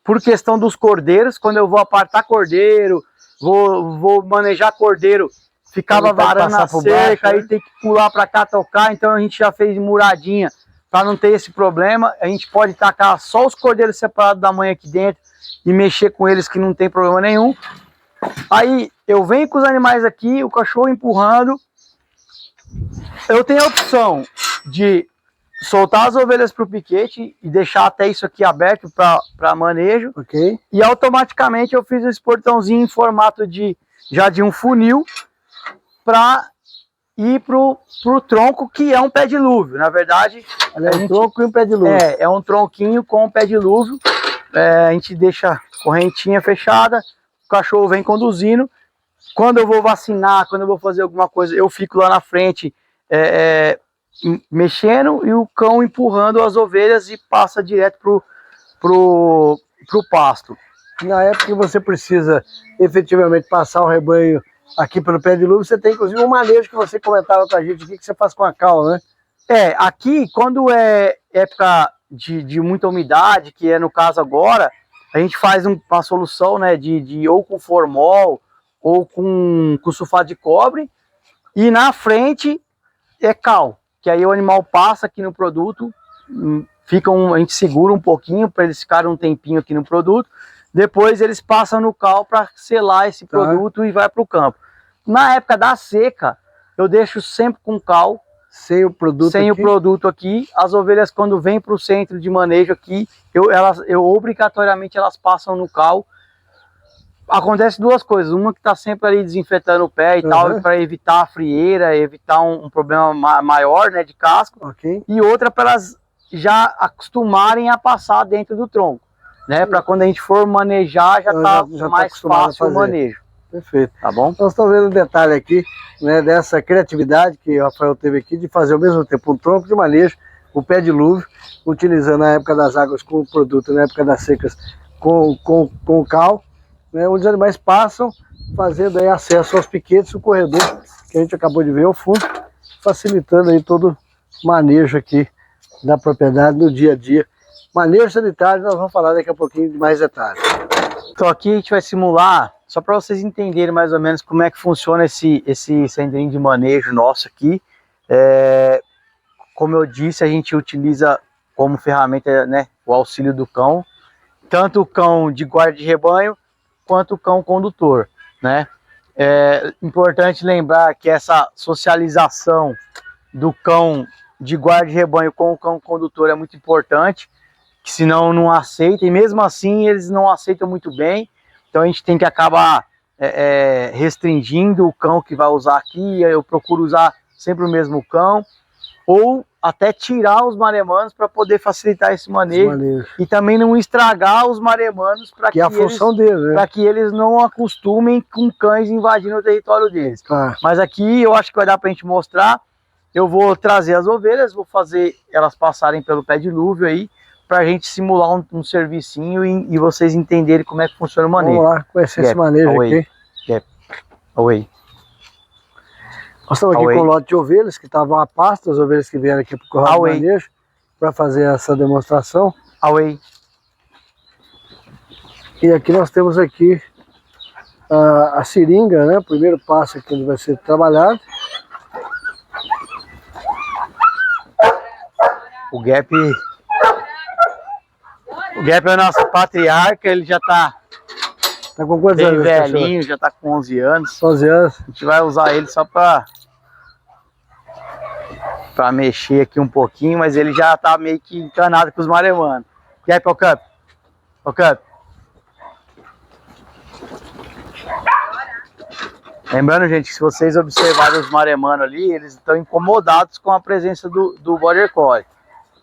por questão dos cordeiros, quando eu vou apartar cordeiro, vou manejar cordeiro, ficava varando a cerca, aí tem que pular para cá tocar, então a gente já fez muradinha, para não ter esse problema. A gente pode tacar só os cordeiros separados da mãe aqui dentro e mexer com eles que não tem problema nenhum. Aí eu venho com os animais aqui, o cachorro empurrando. Eu tenho a opção de soltar as ovelhas para o piquete e deixar até isso aqui aberto para manejo. E automaticamente eu fiz esse portãozinho em formato de um funil para ir pro tronco, que é um pé dilúvio. Na verdade, um tronco e um pé dilúvio. É um tronquinho com um pé dilúvio. A gente deixa a correntinha fechada, o cachorro vem conduzindo. Quando eu vou vacinar, quando eu vou fazer alguma coisa, eu fico lá na frente mexendo e o cão empurrando as ovelhas e passa direto pro pasto. Na época que você precisa efetivamente passar o rebanho aqui pelo pé dilúvio, você tem inclusive um manejo que você comentava com a gente aqui, que você faz com a cal, né? Aqui quando é época de muita umidade, que é no caso agora, a gente faz uma solução, né, ou com formol ou com sulfato de cobre, e na frente é cal, que aí o animal passa aqui no produto, a gente segura um pouquinho para eles ficarem um tempinho aqui no produto, depois eles passam no cal para selar esse produto e vai para o campo. Na época da seca, eu deixo sempre com cal, sem o produto aqui. As ovelhas, quando vêm para o centro de manejo aqui, eu obrigatoriamente elas passam no cal. Acontece duas coisas, uma que está sempre ali desinfetando o pé e tal, para evitar a frieira, evitar um problema maior, né, de casco, e outra para elas já acostumarem a passar dentro do tronco, né, para quando a gente for manejar já tá mais fácil o manejo. Perfeito. Tá bom? Nós estamos vendo um detalhe aqui, né, dessa criatividade que o Rafael teve aqui de fazer ao mesmo tempo um tronco de manejo, o pé dilúvio, utilizando na época das águas com o produto, na época das secas com o cal, né, onde os animais passam, fazendo aí acesso aos piquetes, o corredor que a gente acabou de ver ao fundo, facilitando aí todo o manejo aqui da propriedade no dia a dia manejo sanitário, nós vamos falar daqui a pouquinho de mais detalhes. Então aqui a gente vai simular, só para vocês entenderem mais ou menos como é que funciona esse centrinho de manejo nosso aqui. Como eu disse, a gente utiliza como ferramenta, né, o auxílio do cão, tanto o cão de guarda de rebanho quanto o cão condutor, né? É importante lembrar que essa socialização do cão de guarda de rebanho com o cão condutor é muito importante, que senão não aceita, e mesmo assim eles não aceitam muito bem, então a gente tem que acabar restringindo o cão que vai usar aqui. Eu procuro usar sempre o mesmo cão, ou até tirar os maremanos para poder facilitar esse manejo, e também não estragar os maremanos, para que é a função deles, né? Para que eles não acostumem com cães invadindo o território deles. Claro. Mas aqui eu acho que vai dar para a gente mostrar. Eu vou trazer as ovelhas, vou fazer elas passarem pelo pé dilúvio aí, para a gente simular um servicinho e vocês entenderem como é que funciona o manejo. Vamos lá, conhecer esse manejo aqui. Away. Nós estamos aqui com um lote de ovelhas que estavam a pasto, as ovelhas que vieram aqui para o curral do manejo, para fazer essa demonstração. E aqui nós temos aqui a seringa, né? O primeiro passo aqui onde vai ser trabalhado. O Gap é o nosso patriarca, ele já está com quantos bem anos? Velhinho, já está com 11 anos. 11 anos. A gente vai usar ele só para mexer aqui um pouquinho, mas ele já está meio que encanado com os maremanos. Gap, o Cup. Lembrando, gente, que se vocês observarem os maremanos ali, eles estão incomodados com a presença do Border Collie.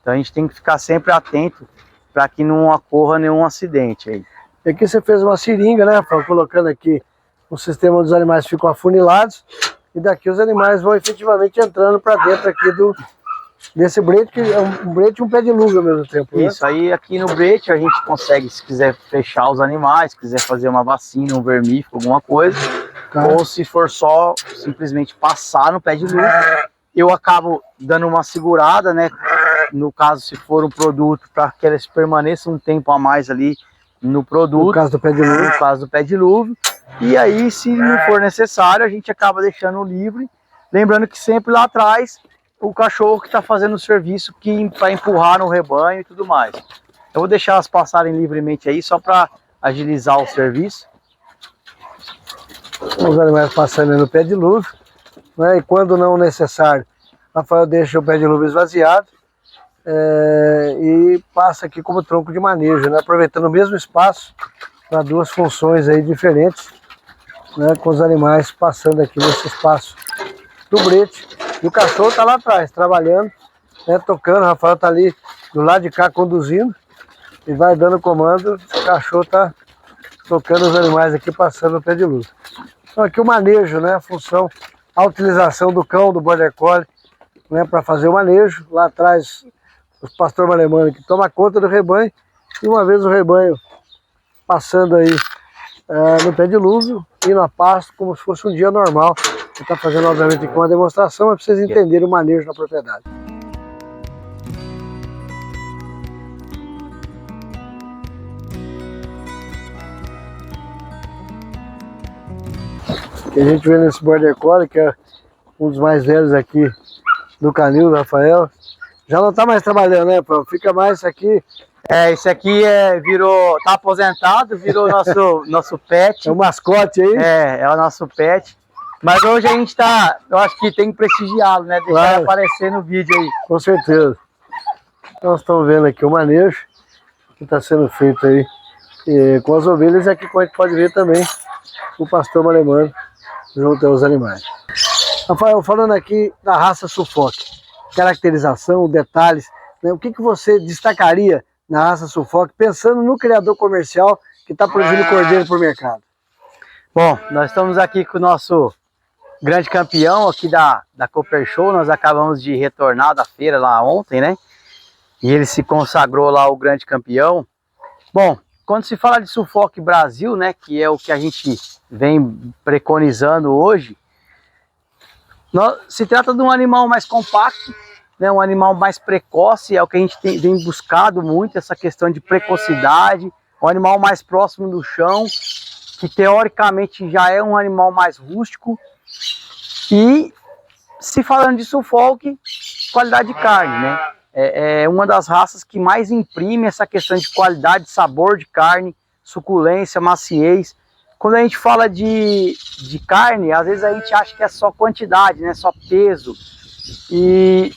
Então a gente tem que ficar sempre atento para que não ocorra nenhum acidente aí. E aqui você fez uma seringa, né, Rafael? Colocando aqui um sistema onde os animais ficam afunilados, e daqui os animais vão efetivamente entrando para dentro aqui desse brete, que é um brete e um pé de luva ao mesmo tempo. Isso, né? Aí aqui no brete a gente consegue, se quiser fechar os animais, se quiser fazer uma vacina, um vermífugo, alguma coisa, ou se for só simplesmente passar no pé de luva, eu acabo dando uma segurada, né? No caso, se for um produto, para que eles permaneçam um tempo a mais ali no produto. No caso do pé de luva. No caso do pé de luva. E aí, se não for necessário, a gente acaba deixando livre. Lembrando que sempre lá atrás, o cachorro que está fazendo o serviço para empurrar no rebanho e tudo mais. Eu vou deixar elas passarem livremente aí, só para agilizar o serviço. Os animais passando no pé de luva, né? E quando não necessário, Rafael deixa o pé de luva esvaziado e passa aqui como tronco de manejo, né? Aproveitando o mesmo espaço para duas funções aí diferentes, né? Com os animais passando aqui nesse espaço do brete. E o cachorro está lá atrás, trabalhando, né? Tocando. O Rafael está ali do lado de cá conduzindo e vai dando comando. O cachorro está tocando os animais aqui, passando o pé de luz. Então aqui o manejo, né? A função, a utilização do cão, do Border Collie, né? Para fazer o manejo. Lá atrás, os pastor malemano que toma conta do rebanho, e uma vez o rebanho passando aí no pé de lúvio, indo a pasto, como se fosse um dia normal. Você está fazendo, obviamente, aqui uma demonstração, mas para vocês entenderem o manejo na propriedade. O que a gente vê nesse Border Collie, que é um dos mais velhos aqui do canil, do Rafael, já não está mais trabalhando, né, Paulo? Fica mais aqui. Esse aqui tá aposentado, virou nosso pet. É o mascote aí? É o nosso pet. Mas hoje a gente eu acho que tem que prestigiá-lo, né? Deixar ele aparecer no vídeo aí. Com certeza. Nós estamos vendo aqui o manejo que está sendo feito aí com as ovelhas, e aqui como a gente pode ver também o pastor malemano junto aos animais. Rafael, falando aqui da raça Suffolk, caracterização, detalhes, né? O que você destacaria na raça Suffolk, pensando no criador comercial que está produzindo cordeiro para o mercado? Bom, nós estamos aqui com o nosso grande campeão aqui da Cooper Show. Nós acabamos de retornar da feira lá ontem, né? E ele se consagrou lá o grande campeão. Bom, quando se fala de Suffolk Brasil, né, que é o que a gente vem preconizando hoje, se trata de um animal mais compacto, né, um animal mais precoce, é o que a gente vem buscado muito, essa questão de precocidade, um animal mais próximo do chão, que teoricamente já é um animal mais rústico. E se falando de Suffolk, qualidade de carne, né? É uma das raças que mais imprime essa questão de qualidade, sabor de carne, suculência, maciez. Quando a gente fala de carne, às vezes a gente acha que é só quantidade, né? Só peso. E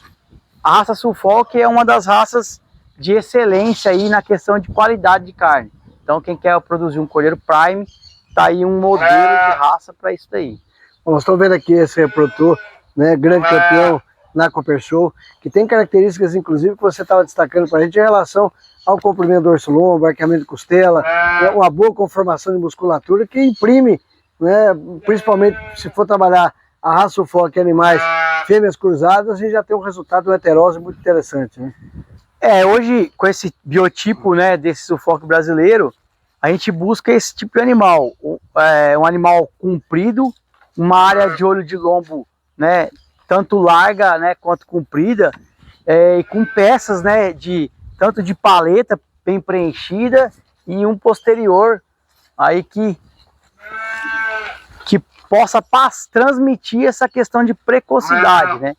a raça Suffolk é uma das raças de excelência aí na questão de qualidade de carne. Então quem quer produzir um Cordeiro Prime, tá aí um modelo de raça para isso daí. Bom, nós estamos vendo aqui esse reprodutor, né, grande campeão na Cooper Show, que tem características, inclusive, que você estava destacando para a gente em relação ao comprimento do dorso-lombo, arqueamento de costela, né, uma boa conformação de musculatura que imprime, né, principalmente se for trabalhar a raça Suffolk, animais fêmeas cruzadas, a gente já tem um resultado, uma heterose muito interessante, né? Hoje, com esse biotipo, né, desse Suffolk brasileiro, a gente busca esse tipo de animal, um animal comprido, uma área de olho de lombo, né, tanto larga, né, quanto comprida, e com peças, né, tanto de paleta bem preenchida e um posterior aí que possa transmitir essa questão de precocidade, né?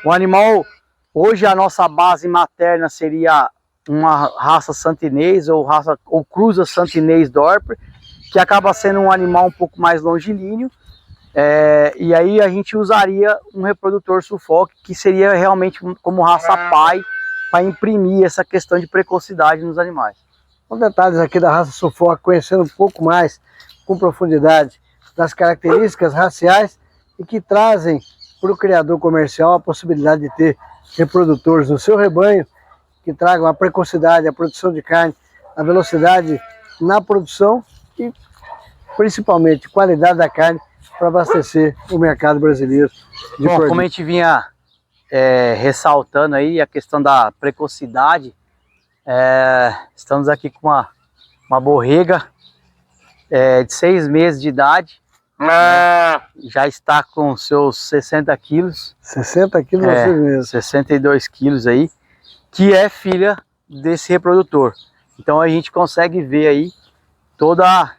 O animal, hoje a nossa base materna seria uma raça santinês ou cruza santinês Dorper, que acaba sendo um animal um pouco mais longilíneo. E aí a gente usaria um reprodutor Suffolk, que seria realmente como raça pai, para imprimir essa questão de precocidade nos animais. Com detalhes aqui da raça Suffolk, conhecendo um pouco mais, com profundidade, das características raciais e que trazem para o criador comercial a possibilidade de ter reprodutores no seu rebanho que tragam a precocidade, a produção de carne, a velocidade na produção e principalmente qualidade da carne para abastecer o mercado brasileiro. Bom, como a gente vinha ressaltando aí a questão da precocidade, estamos aqui com uma borrega de 6 meses de idade, já está com seus 60 quilos. 60 quilos você mesmo. 62 quilos aí, que é filha desse reprodutor. Então a gente consegue ver aí toda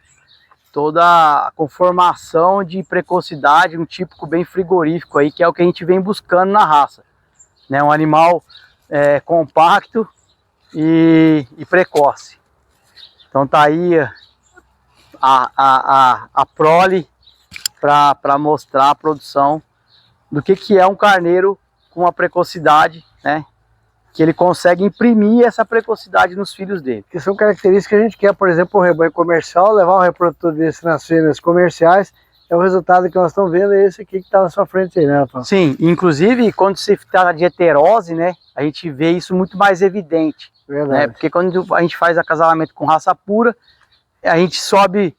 a conformação de precocidade, um típico bem frigorífico aí, que é o que a gente vem buscando na raça, né? Um animal compacto e precoce. Então tá aí a prole para mostrar a produção do que é um carneiro com uma precocidade, né? Que ele consegue imprimir essa precocidade nos filhos dele. Que são características que a gente quer, por exemplo, um rebanho comercial, levar um reprodutor desse nas fêmeas comerciais, é o resultado que nós estamos vendo, é esse aqui que está na sua frente aí, né, Rafael? Sim, inclusive quando se trata de heterose, né, a gente vê isso muito mais evidente. Verdade. Né, porque quando a gente faz acasalamento com raça pura, a gente sobe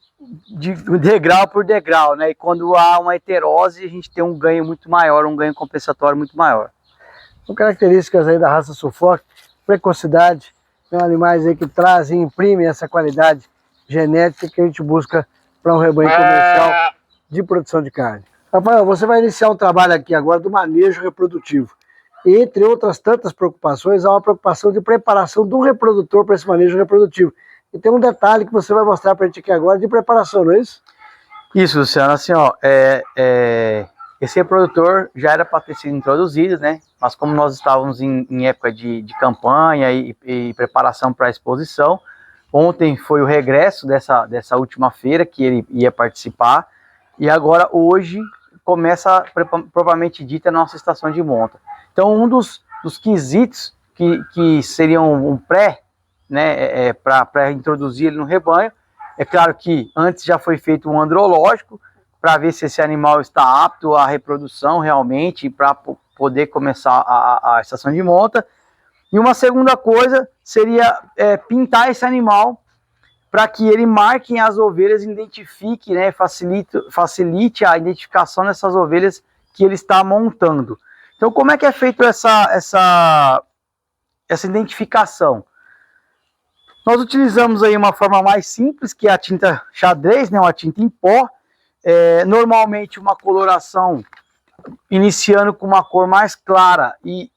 de degrau por degrau, né, e quando há uma heterose, a gente tem um ganho muito maior, um ganho compensatório muito maior. São características aí da raça Suffolk, precocidade, são animais aí que trazem, imprimem essa qualidade genética que a gente busca para um rebanho comercial de produção de carne. Rafael, você vai iniciar um trabalho aqui agora do manejo reprodutivo. E, entre outras tantas preocupações, há uma preocupação de preparação do reprodutor para esse manejo reprodutivo. E tem um detalhe que você vai mostrar para a gente aqui agora de preparação, não é isso? Isso, Luciano, assim, ó, esse reprodutor já era para ter sido introduzido, né? Mas como nós estávamos em época de campanha e preparação para a exposição, ontem foi o regresso dessa última feira que ele ia participar, e agora hoje começa, propriamente dita, a nossa estação de monta. Então um dos quesitos que seriam um pré, né, para introduzir ele no rebanho, é claro que antes já foi feito um andrológico, para ver se esse animal está apto à reprodução realmente, para poder começar a estação de monta. E uma segunda coisa seria pintar esse animal para que ele marque as ovelhas, identifique, né, facilite a identificação dessas ovelhas que ele está montando. Então, como é que é feito essa identificação? Nós utilizamos aí uma forma mais simples, que é a tinta xadrez, né, uma tinta em pó, normalmente uma coloração iniciando com uma cor mais clara e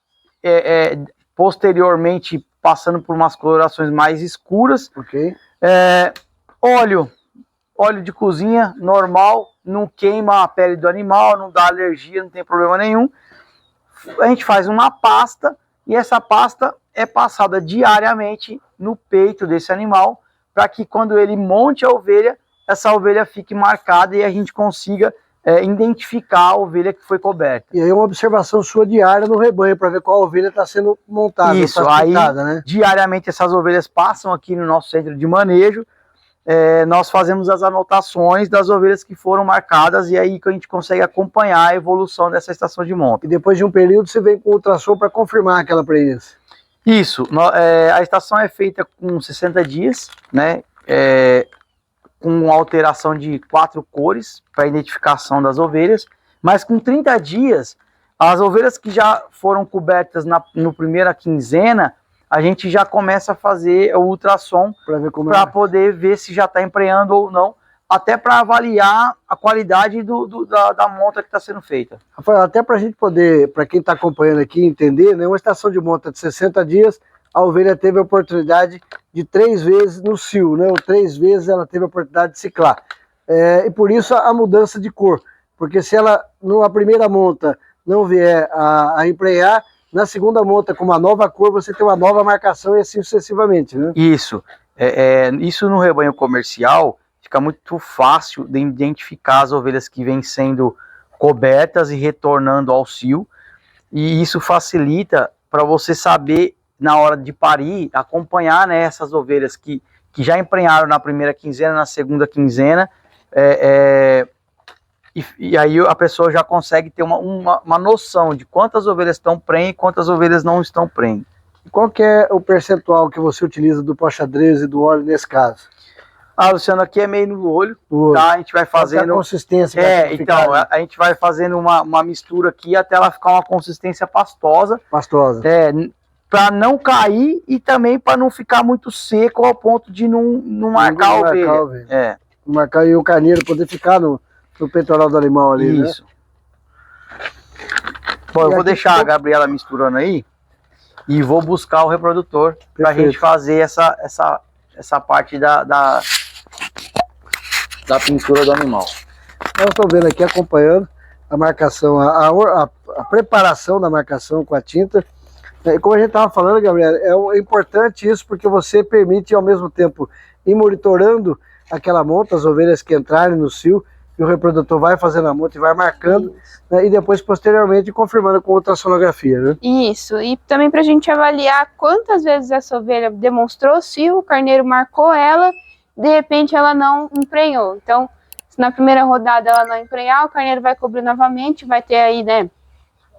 posteriormente passando por umas colorações mais escuras. Ok. Óleo de cozinha normal, não queima a pele do animal, não dá alergia, não tem problema nenhum. A gente faz uma pasta e essa pasta é passada diariamente no peito desse animal, para que quando ele monte a ovelha, essa ovelha fique marcada e a gente consiga identificar a ovelha que foi coberta. E aí uma observação sua diária no rebanho, para ver qual ovelha está sendo montada. Isso, tá aí pintada, né? diariamente essas ovelhas passam aqui no nosso centro de manejo, nós fazemos as anotações das ovelhas que foram marcadas e aí que a gente consegue acompanhar a evolução dessa estação de monta. E depois de um período você vem com o ultrassom para confirmar aquela prenhez. Isso, a estação é feita com 60 dias, né? Com alteração de 4 cores para identificação das ovelhas, mas com 30 dias, as ovelhas que já foram cobertas no primeira quinzena, a gente já começa a fazer o ultrassom para poder ver se já está emprenhando ou não, até para avaliar a qualidade da monta que está sendo feita. Rafael, até para a gente poder, para quem está acompanhando aqui, entender, né, uma estação de monta de 60 dias, a ovelha teve a oportunidade de 3 vezes no cio, né? Ou 3 vezes ela teve a oportunidade de ciclar. E por isso a mudança de cor. Porque se ela, numa primeira monta, não vier a emprenhar, na segunda monta, com uma nova cor, você tem uma nova marcação e assim sucessivamente, né? Isso. Isso no rebanho comercial fica muito fácil de identificar as ovelhas que vêm sendo cobertas e retornando ao cio. E isso facilita para você saber, na hora de parir, acompanhar, né, essas ovelhas que já emprenharam na primeira quinzena, na segunda quinzena, e aí a pessoa já consegue ter uma noção de quantas ovelhas estão prenhe e quantas ovelhas não estão prenhe. Qual que é o percentual que você utiliza do pó xadrez e do óleo nesse caso? Luciano, aqui é meio no olho, tá? A gente vai fazendo... a consistência. Então, a gente vai fazendo uma mistura aqui até ela ficar uma consistência pastosa. Pastosa. Para não cair e também para não ficar muito seco ao ponto de não marcar a ovelha. Marcar e o carneiro poder ficar no peitoral do animal ali, isso, né? Bom, eu vou deixar a Gabriela misturando aí e vou buscar o reprodutor para a gente fazer essa parte da pintura do animal. Nós estamos vendo aqui, acompanhando a marcação, a preparação da marcação com a tinta. Como a gente estava falando, Gabriela, é importante isso porque você permite ao mesmo tempo ir monitorando aquela monta, as ovelhas que entrarem no cio, e o reprodutor vai fazendo a monta e vai marcando, né, e depois posteriormente confirmando com ultrassonografia, né? Isso, e também para a gente avaliar quantas vezes essa ovelha demonstrou cio, o carneiro marcou ela, de repente ela não emprenhou. Então, se na primeira rodada ela não emprenhar, o carneiro vai cobrir novamente, vai ter aí, né,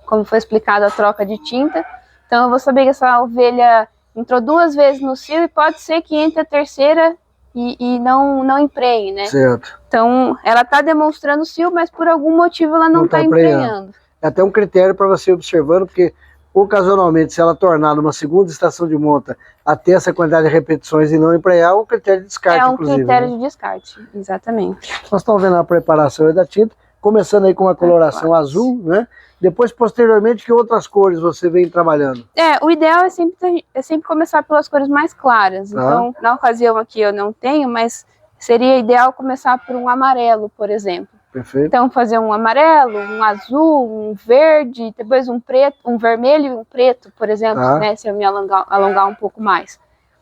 como foi explicado, a troca de tinta. Então eu vou saber que essa ovelha entrou 2 vezes no cio e pode ser que entre a terceira e não emprenhe, né? Certo. Então ela está demonstrando cio, mas por algum motivo ela não está emprenhando. É até um critério para você ir observando, porque ocasionalmente se ela tornar numa segunda estação de monta a ter essa quantidade de repetições e não emprenhar, é um critério de descarte, inclusive. É um critério de descarte, exatamente. Nós estamos vendo a preparação da tinta, começando aí com uma coloração azul, né? Depois, posteriormente, que outras cores você vem trabalhando? O ideal é sempre começar pelas cores mais claras. Então, na ocasião aqui eu não tenho, mas seria ideal começar por um amarelo, por exemplo. Perfeito. Então, fazer um amarelo, um azul, um verde, depois um preto, um vermelho e um preto, por exemplo, né? Se eu me alongar um pouco mais.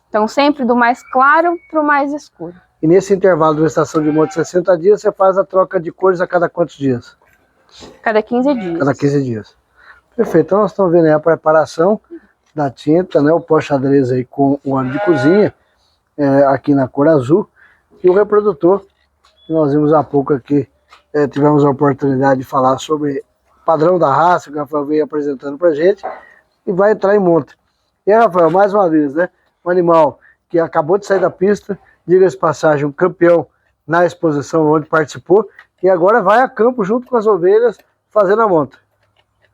Então, sempre do mais claro para o mais escuro. E nesse intervalo de uma estação de monta de 60 dias, você faz a troca de cores a cada quantos dias? Cada 15 dias. Cada 15 dias. Perfeito. Então nós estamos vendo aí a preparação da tinta, né? O pó xadrez aí com o óleo de cozinha, aqui na cor azul. E o reprodutor, que nós vimos há pouco aqui, tivemos a oportunidade de falar sobre o padrão da raça, que o Rafael veio apresentando pra gente, e vai entrar em monta. E aí, Rafael, mais uma vez, né? Um animal que acabou de sair da pista, diga-se de passagem, um campeão na exposição onde participou, e agora vai a campo junto com as ovelhas fazendo a monta.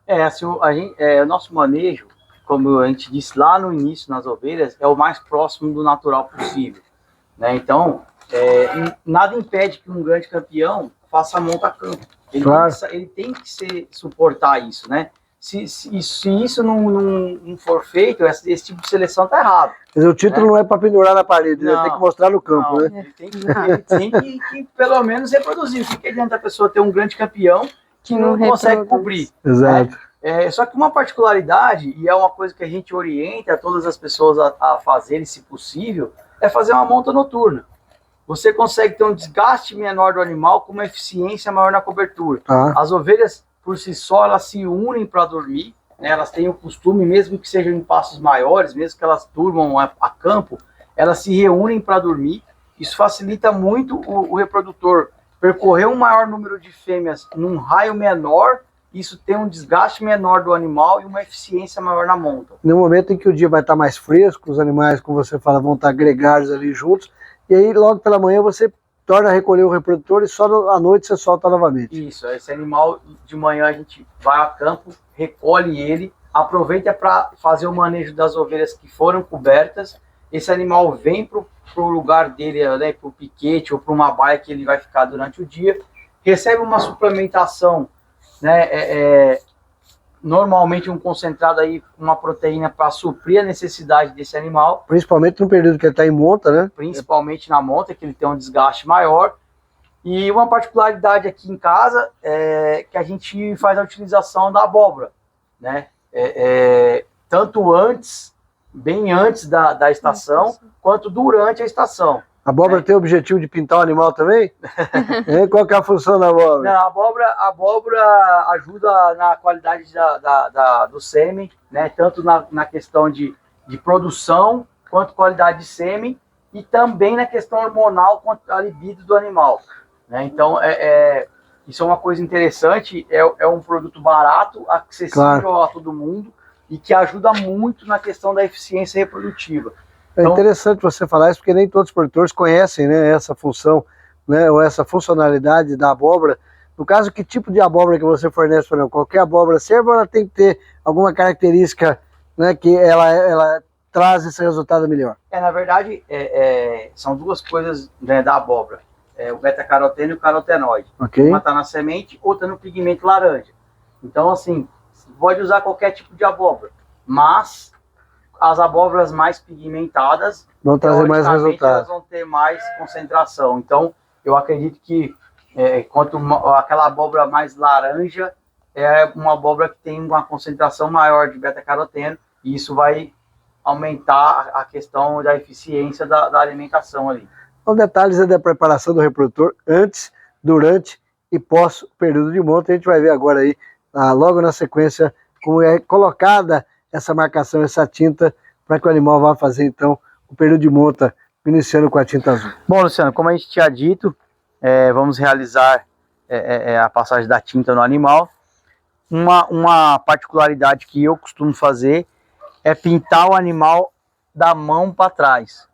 Assim, o nosso manejo, como a gente disse lá no início nas ovelhas, é o mais próximo do natural possível, né? Então, nada impede que um grande campeão faça a monta a campo. Ele tem que suportar isso, né? se isso não for feito, esse tipo de seleção tá errado. Quer dizer, o título não é para pendurar na parede, ele tem que mostrar no campo, não, né? Ele tem que pelo menos reproduzir. O que adianta a pessoa ter um grande campeão que não consegue cobrir? Exato. Né? Só que uma particularidade, e é uma coisa que a gente orienta todas as pessoas a fazerem, se possível, é fazer uma monta noturna. Você consegue ter um desgaste menor do animal com uma eficiência maior na cobertura. As ovelhas, por si só, elas se unem para dormir, né? Elas têm o costume, mesmo que sejam em pastos maiores, mesmo que elas durmam a campo, elas se reúnem para dormir. Isso facilita muito o reprodutor percorrer um maior número de fêmeas num raio menor. Isso tem um desgaste menor do animal e uma eficiência maior na monta. No momento em que o dia vai estar mais fresco, os animais, como você fala, vão estar gregários ali juntos, e aí logo pela manhã você torna a recolher o reprodutor e só à noite você solta novamente. Isso, esse animal de manhã a gente vai a campo, recolhe ele, aproveita para fazer o manejo das ovelhas que foram cobertas. Esse animal vem para o lugar dele, né, para o piquete ou para uma baia que ele vai ficar durante o dia, recebe uma suplementação, né, normalmente um concentrado aí, uma proteína para suprir a necessidade desse animal. Principalmente no período que ele está em monta, né? Principalmente na monta, que ele tem um desgaste maior. E uma particularidade aqui em casa é que a gente faz a utilização da abóbora, né? Tanto antes, bem antes da estação, quanto durante a estação. A abóbora tem o objetivo de pintar o animal também? Qual que é a função da abóbora? Não, a abóbora ajuda na qualidade do sêmen, né? Tanto na questão de produção, quanto qualidade de sêmen, e também na questão hormonal, quanto a libido do animal. Né? Então, isso é uma coisa interessante, é um produto barato, acessível a todo mundo, e que ajuda muito na questão da eficiência reprodutiva. É interessante você falar isso, porque nem todos os produtores conhecem, né, essa função, né, ou essa funcionalidade da abóbora. No caso, que tipo de abóbora que você fornece para qualquer abóbora serve, ou ela tem que ter alguma característica, né, que ela traz esse resultado melhor? Na verdade, são duas coisas, né, da abóbora. O beta-caroteno e o carotenoide. Okay. Uma está na semente, outra no pigmento laranja. Então, assim, você pode usar qualquer tipo de abóbora, mas as abóboras mais pigmentadas vão trazer mais resultado. Elas vão ter mais concentração. Então, eu acredito que aquela abóbora mais laranja é uma abóbora que tem uma concentração maior de beta-caroteno, e isso vai aumentar a questão da eficiência da alimentação ali. Os detalhes da preparação do reprodutor antes, durante e pós o período de monta. A gente vai ver agora aí, logo na sequência, como é colocada essa marcação, essa tinta, para que o animal vá fazer então o período de monta, iniciando com a tinta azul. Bom, Luciano, como a gente tinha dito, vamos realizar a passagem da tinta no animal. Uma particularidade que eu costumo fazer é pintar o animal da mão para trás.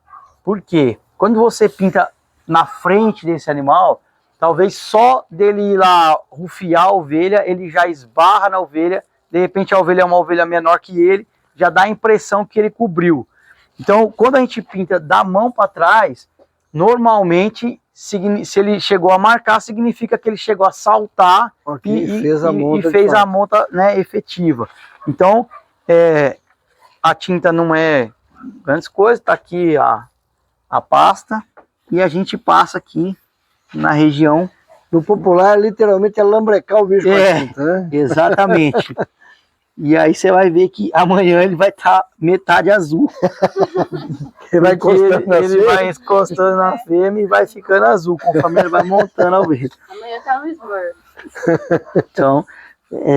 Por quê? Quando você pinta na frente desse animal, talvez só dele ir lá rufiar a ovelha, ele já esbarra na ovelha. De repente a ovelha é uma ovelha menor que ele, já dá a impressão que ele cobriu. Então, quando a gente pinta da mão para trás, normalmente, se ele chegou a marcar, significa que ele chegou a saltar e fez a monta, né, efetiva. Então, a tinta não é grandes coisas, tá aqui a pasta, e a gente passa aqui na região. No popular, literalmente, é lambrecar o bicho com a tinta, né? Exatamente. E aí você vai ver que amanhã ele vai estar metade azul. Ele vai encostando na fêmea e vai ficando azul, conforme ele vai montando a ovelha. Amanhã tá no esborro. Então,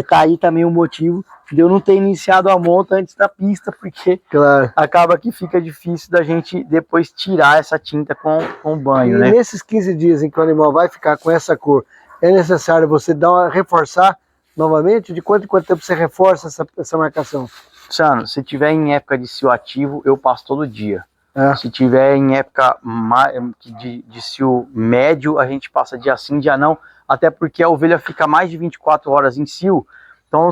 tá aí também o motivo de eu não ter iniciado a monta antes da pista, porque acaba que fica difícil da gente depois tirar essa tinta com banho, né? E nesses 15 dias em que o animal vai ficar com essa cor, é necessário você reforçar novamente? De quanto em quanto tempo você reforça essa marcação? Luciano, se tiver em época de cio ativo, eu passo todo dia. Se tiver em época de cio médio, a gente passa dia sim, dia não, até porque a ovelha fica mais de 24 horas em cio, então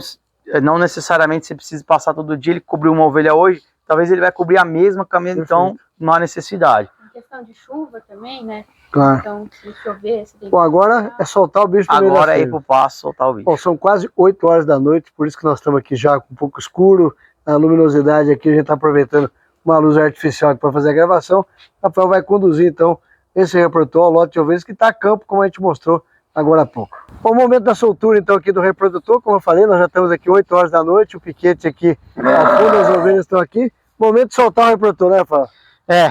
não necessariamente você precisa passar todo dia. Ele cobriu uma ovelha hoje, talvez ele vai cobrir a mesma caminho, então não há necessidade. questão de chuva também, né? Claro. Então, se chover, você tem que... Bom, agora é soltar o bicho no meio da Agora é ir fêmea. pro pasto soltar o bicho. Bom, são quase 8 horas da noite, por isso que nós estamos aqui já com um pouco escuro, a luminosidade aqui, a gente está aproveitando uma luz artificial para fazer a gravação. Rafael vai conduzir, então, esse reprodutor, o lote de ovelhas, que está a campo, como a gente mostrou agora há pouco. Bom, o momento da soltura, então, aqui do reprodutor, como eu falei, nós já estamos aqui 8 horas da noite, o piquete aqui, ao fundo, as ovelhas estão aqui. Momento de soltar o reprodutor, né, Rafael?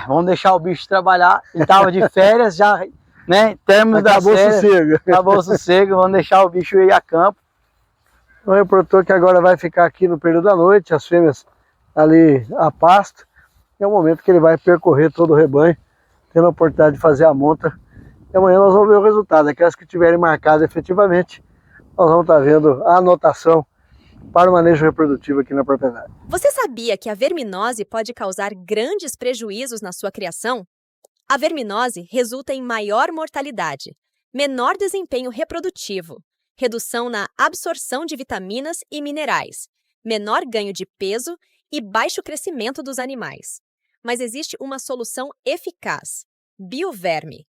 Vamos deixar o bicho trabalhar. Ele tava de férias já, né? Términos da Acabou o férias, sossego. acabou o sossego, vamos deixar o bicho ir a campo. O reprodutor que agora vai ficar aqui no período da noite, as fêmeas ali a pasto. É o momento que ele vai percorrer todo o rebanho, tendo a oportunidade de fazer a monta. E amanhã nós vamos ver o resultado. Aquelas que tiverem marcado efetivamente, nós vamos estar vendo a anotação para o manejo reprodutivo aqui na propriedade. Você sabia que a verminose pode causar grandes prejuízos na sua criação? A verminose resulta em maior mortalidade, menor desempenho reprodutivo, redução na absorção de vitaminas e minerais, menor ganho de peso e baixo crescimento dos animais. Mas existe uma solução eficaz: Bioverme.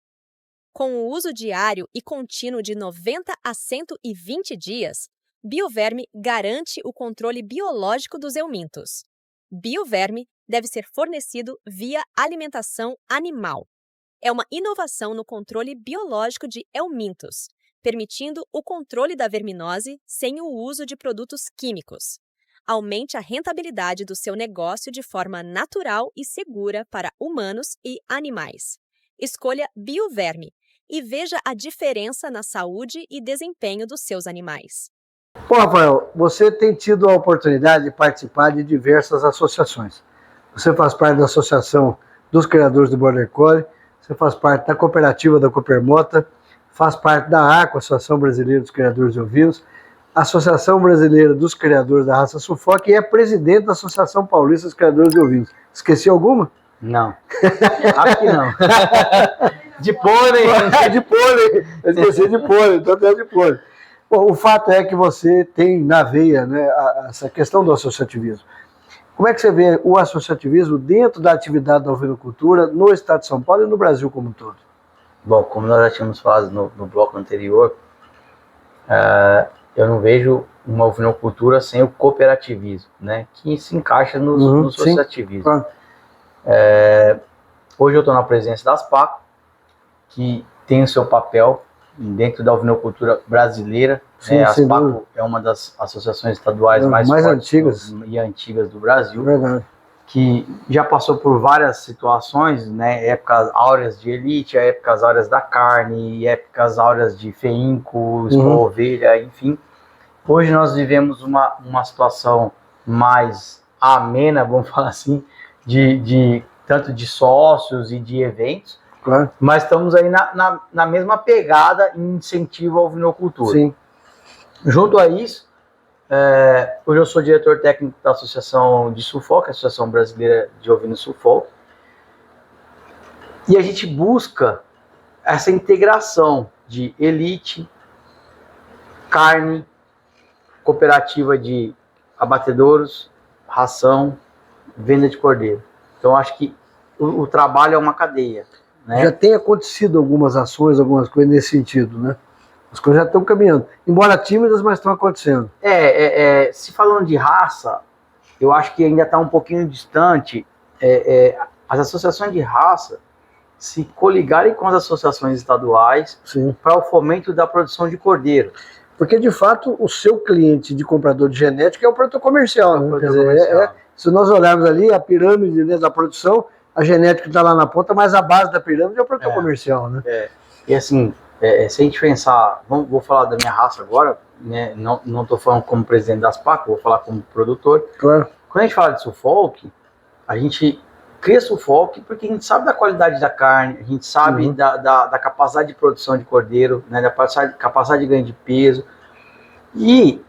Com o uso diário e contínuo de 90 a 120 dias, Bioverme garante o controle biológico dos eumintos. Bioverme deve ser fornecido via alimentação animal. É uma inovação no controle biológico de eumintos, permitindo o controle da verminose sem o uso de produtos químicos. Aumente a rentabilidade do seu negócio de forma natural e segura para humanos e animais. Escolha Bioverme e veja a diferença na saúde e desempenho dos seus animais. Bom, Rafael, você tem tido a oportunidade de participar de diversas associações. Você faz parte da Associação dos Criadores do Border Collie, você faz parte da Cooperativa da Coopermota, faz parte da ACO, Associação Brasileira dos Criadores de Ovinos, Associação Brasileira dos Criadores da Raça Suffolk e é presidente da Associação Paulista dos Criadores de Ovinos. Esqueci alguma? Não. Acho que não. De pônei. De pônei. Eu esqueci de pônei, então tem de pônei. Bom, o fato é que você tem na veia, né, essa questão do associativismo. Como é que você vê o associativismo dentro da atividade da ovinocultura no estado de São Paulo e no Brasil como um todo? Bom, como nós já tínhamos falado no bloco anterior, eu não vejo uma ovinocultura sem o cooperativismo, né, que se encaixa no associativismo. Claro. Hoje eu estou na presença da Aspaco, que tem o seu papel dentro da ovinocultura brasileira. Sim, a Aspaco é uma das associações estaduais mais antigas e antigas do Brasil. Verdade. Que já passou por várias situações, né, épocas áureas de elite, épocas áureas da carne, épocas áureas de feinco, ovelha, enfim. Hoje nós vivemos uma situação mais amena, vamos falar assim, de tanto de sócios e de eventos, claro. Mas estamos aí na mesma pegada em incentivo à ovinocultura. Sim. Junto a isso, hoje eu sou diretor técnico da Associação de Suffolk, Associação Brasileira de Ovinos Suffolk, e a gente busca essa integração de elite, carne, cooperativa de abatedouros, ração, venda de cordeiro. Então acho que o trabalho é uma cadeia, né? Já tem acontecido algumas ações, algumas coisas nesse sentido, né? As coisas já estão caminhando, embora tímidas, mas estão acontecendo. Se falando de raça, eu acho que ainda está um pouquinho distante as associações de raça se coligarem com as associações estaduais para o fomento da produção de cordeiro. Porque, de fato, o seu cliente de comprador de genética é o produtor comercial. Né? Quer dizer, se nós olharmos ali a pirâmide, né, da produção, a genética está lá na ponta, mas a base da pirâmide é o produtor comercial. Né? E assim, se a gente pensar, vou falar da minha raça agora, né, não estou falando como presidente das PAC, vou falar como produtor. Claro. Quando a gente fala de Suffolk, a gente cria Suffolk porque a gente sabe da qualidade da carne, a gente sabe da capacidade de produção de cordeiro, né, da capacidade de ganho de peso. E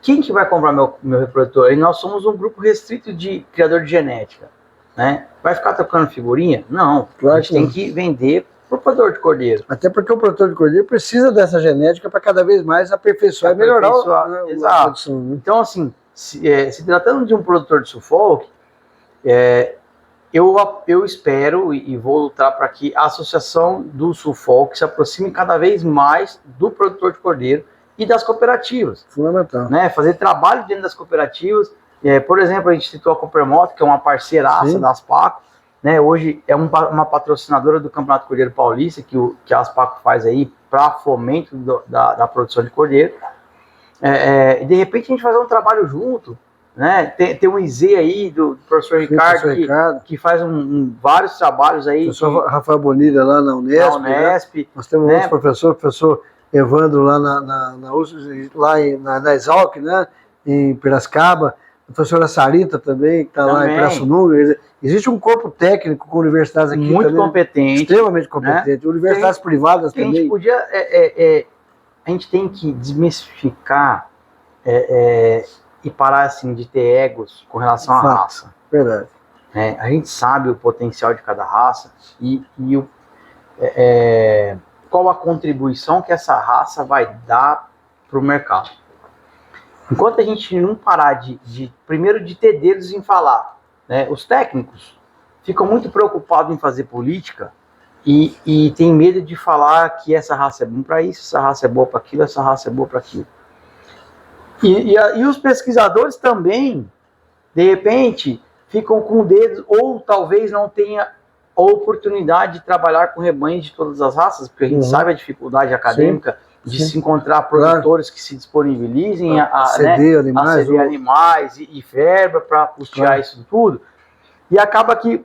quem que vai comprar meu reprodutor? E nós somos um grupo restrito de criador de genética. Né? Vai ficar trocando figurinha? Não. Claro, a gente tem que vender para o produtor de cordeiro. Até porque o produtor de cordeiro precisa dessa genética para cada vez mais aperfeiçoar e melhorar a produção. Né? Então, assim, se tratando de um produtor de Suffolk, eu espero e vou lutar para que a Associação do Sul-Folk se aproxime cada vez mais do produtor de cordeiro e das cooperativas. Fundamental. Né? Fazer trabalho dentro das cooperativas. Por exemplo, a gente citou a Coopermoto, que é uma parceiraça da Aspaco, né? Hoje é uma patrocinadora do Campeonato Cordeiro Paulista, que a Aspaco faz aí para fomento da produção de cordeiro. E de repente a gente fazer um trabalho junto, né? Tem um IZ aí do professor Ricardo, que faz vários trabalhos aí. O professor Rafael Bonilha lá na Unesp. Né? Nós temos um outro professor, o professor Evandro lá na USP, lá na Exalc, né? Em Piracicaba. A professora Sarita também, que está lá em Pirassununga. Existe um corpo técnico com universidades aqui muito também, competente, extremamente competente, né? Universidades privadas também. A gente tem que desmistificar e parar assim de ter egos com relação à raça. Verdade. A gente sabe o potencial de cada raça e qual a contribuição que essa raça vai dar para o mercado. Enquanto a gente não parar primeiro de ter dedos em falar, né? Os técnicos ficam muito preocupados em fazer política e tem medo de falar que essa raça é boa para isso, essa raça é boa para aquilo, essa raça é boa para aquilo. E os pesquisadores também, de repente, ficam com dedos, ou talvez não tenha a oportunidade de trabalhar com rebanhos de todas as raças, porque a gente sabe a dificuldade acadêmica de se encontrar produtores que se disponibilizem a ceder animais e verba para custear isso tudo. E acaba que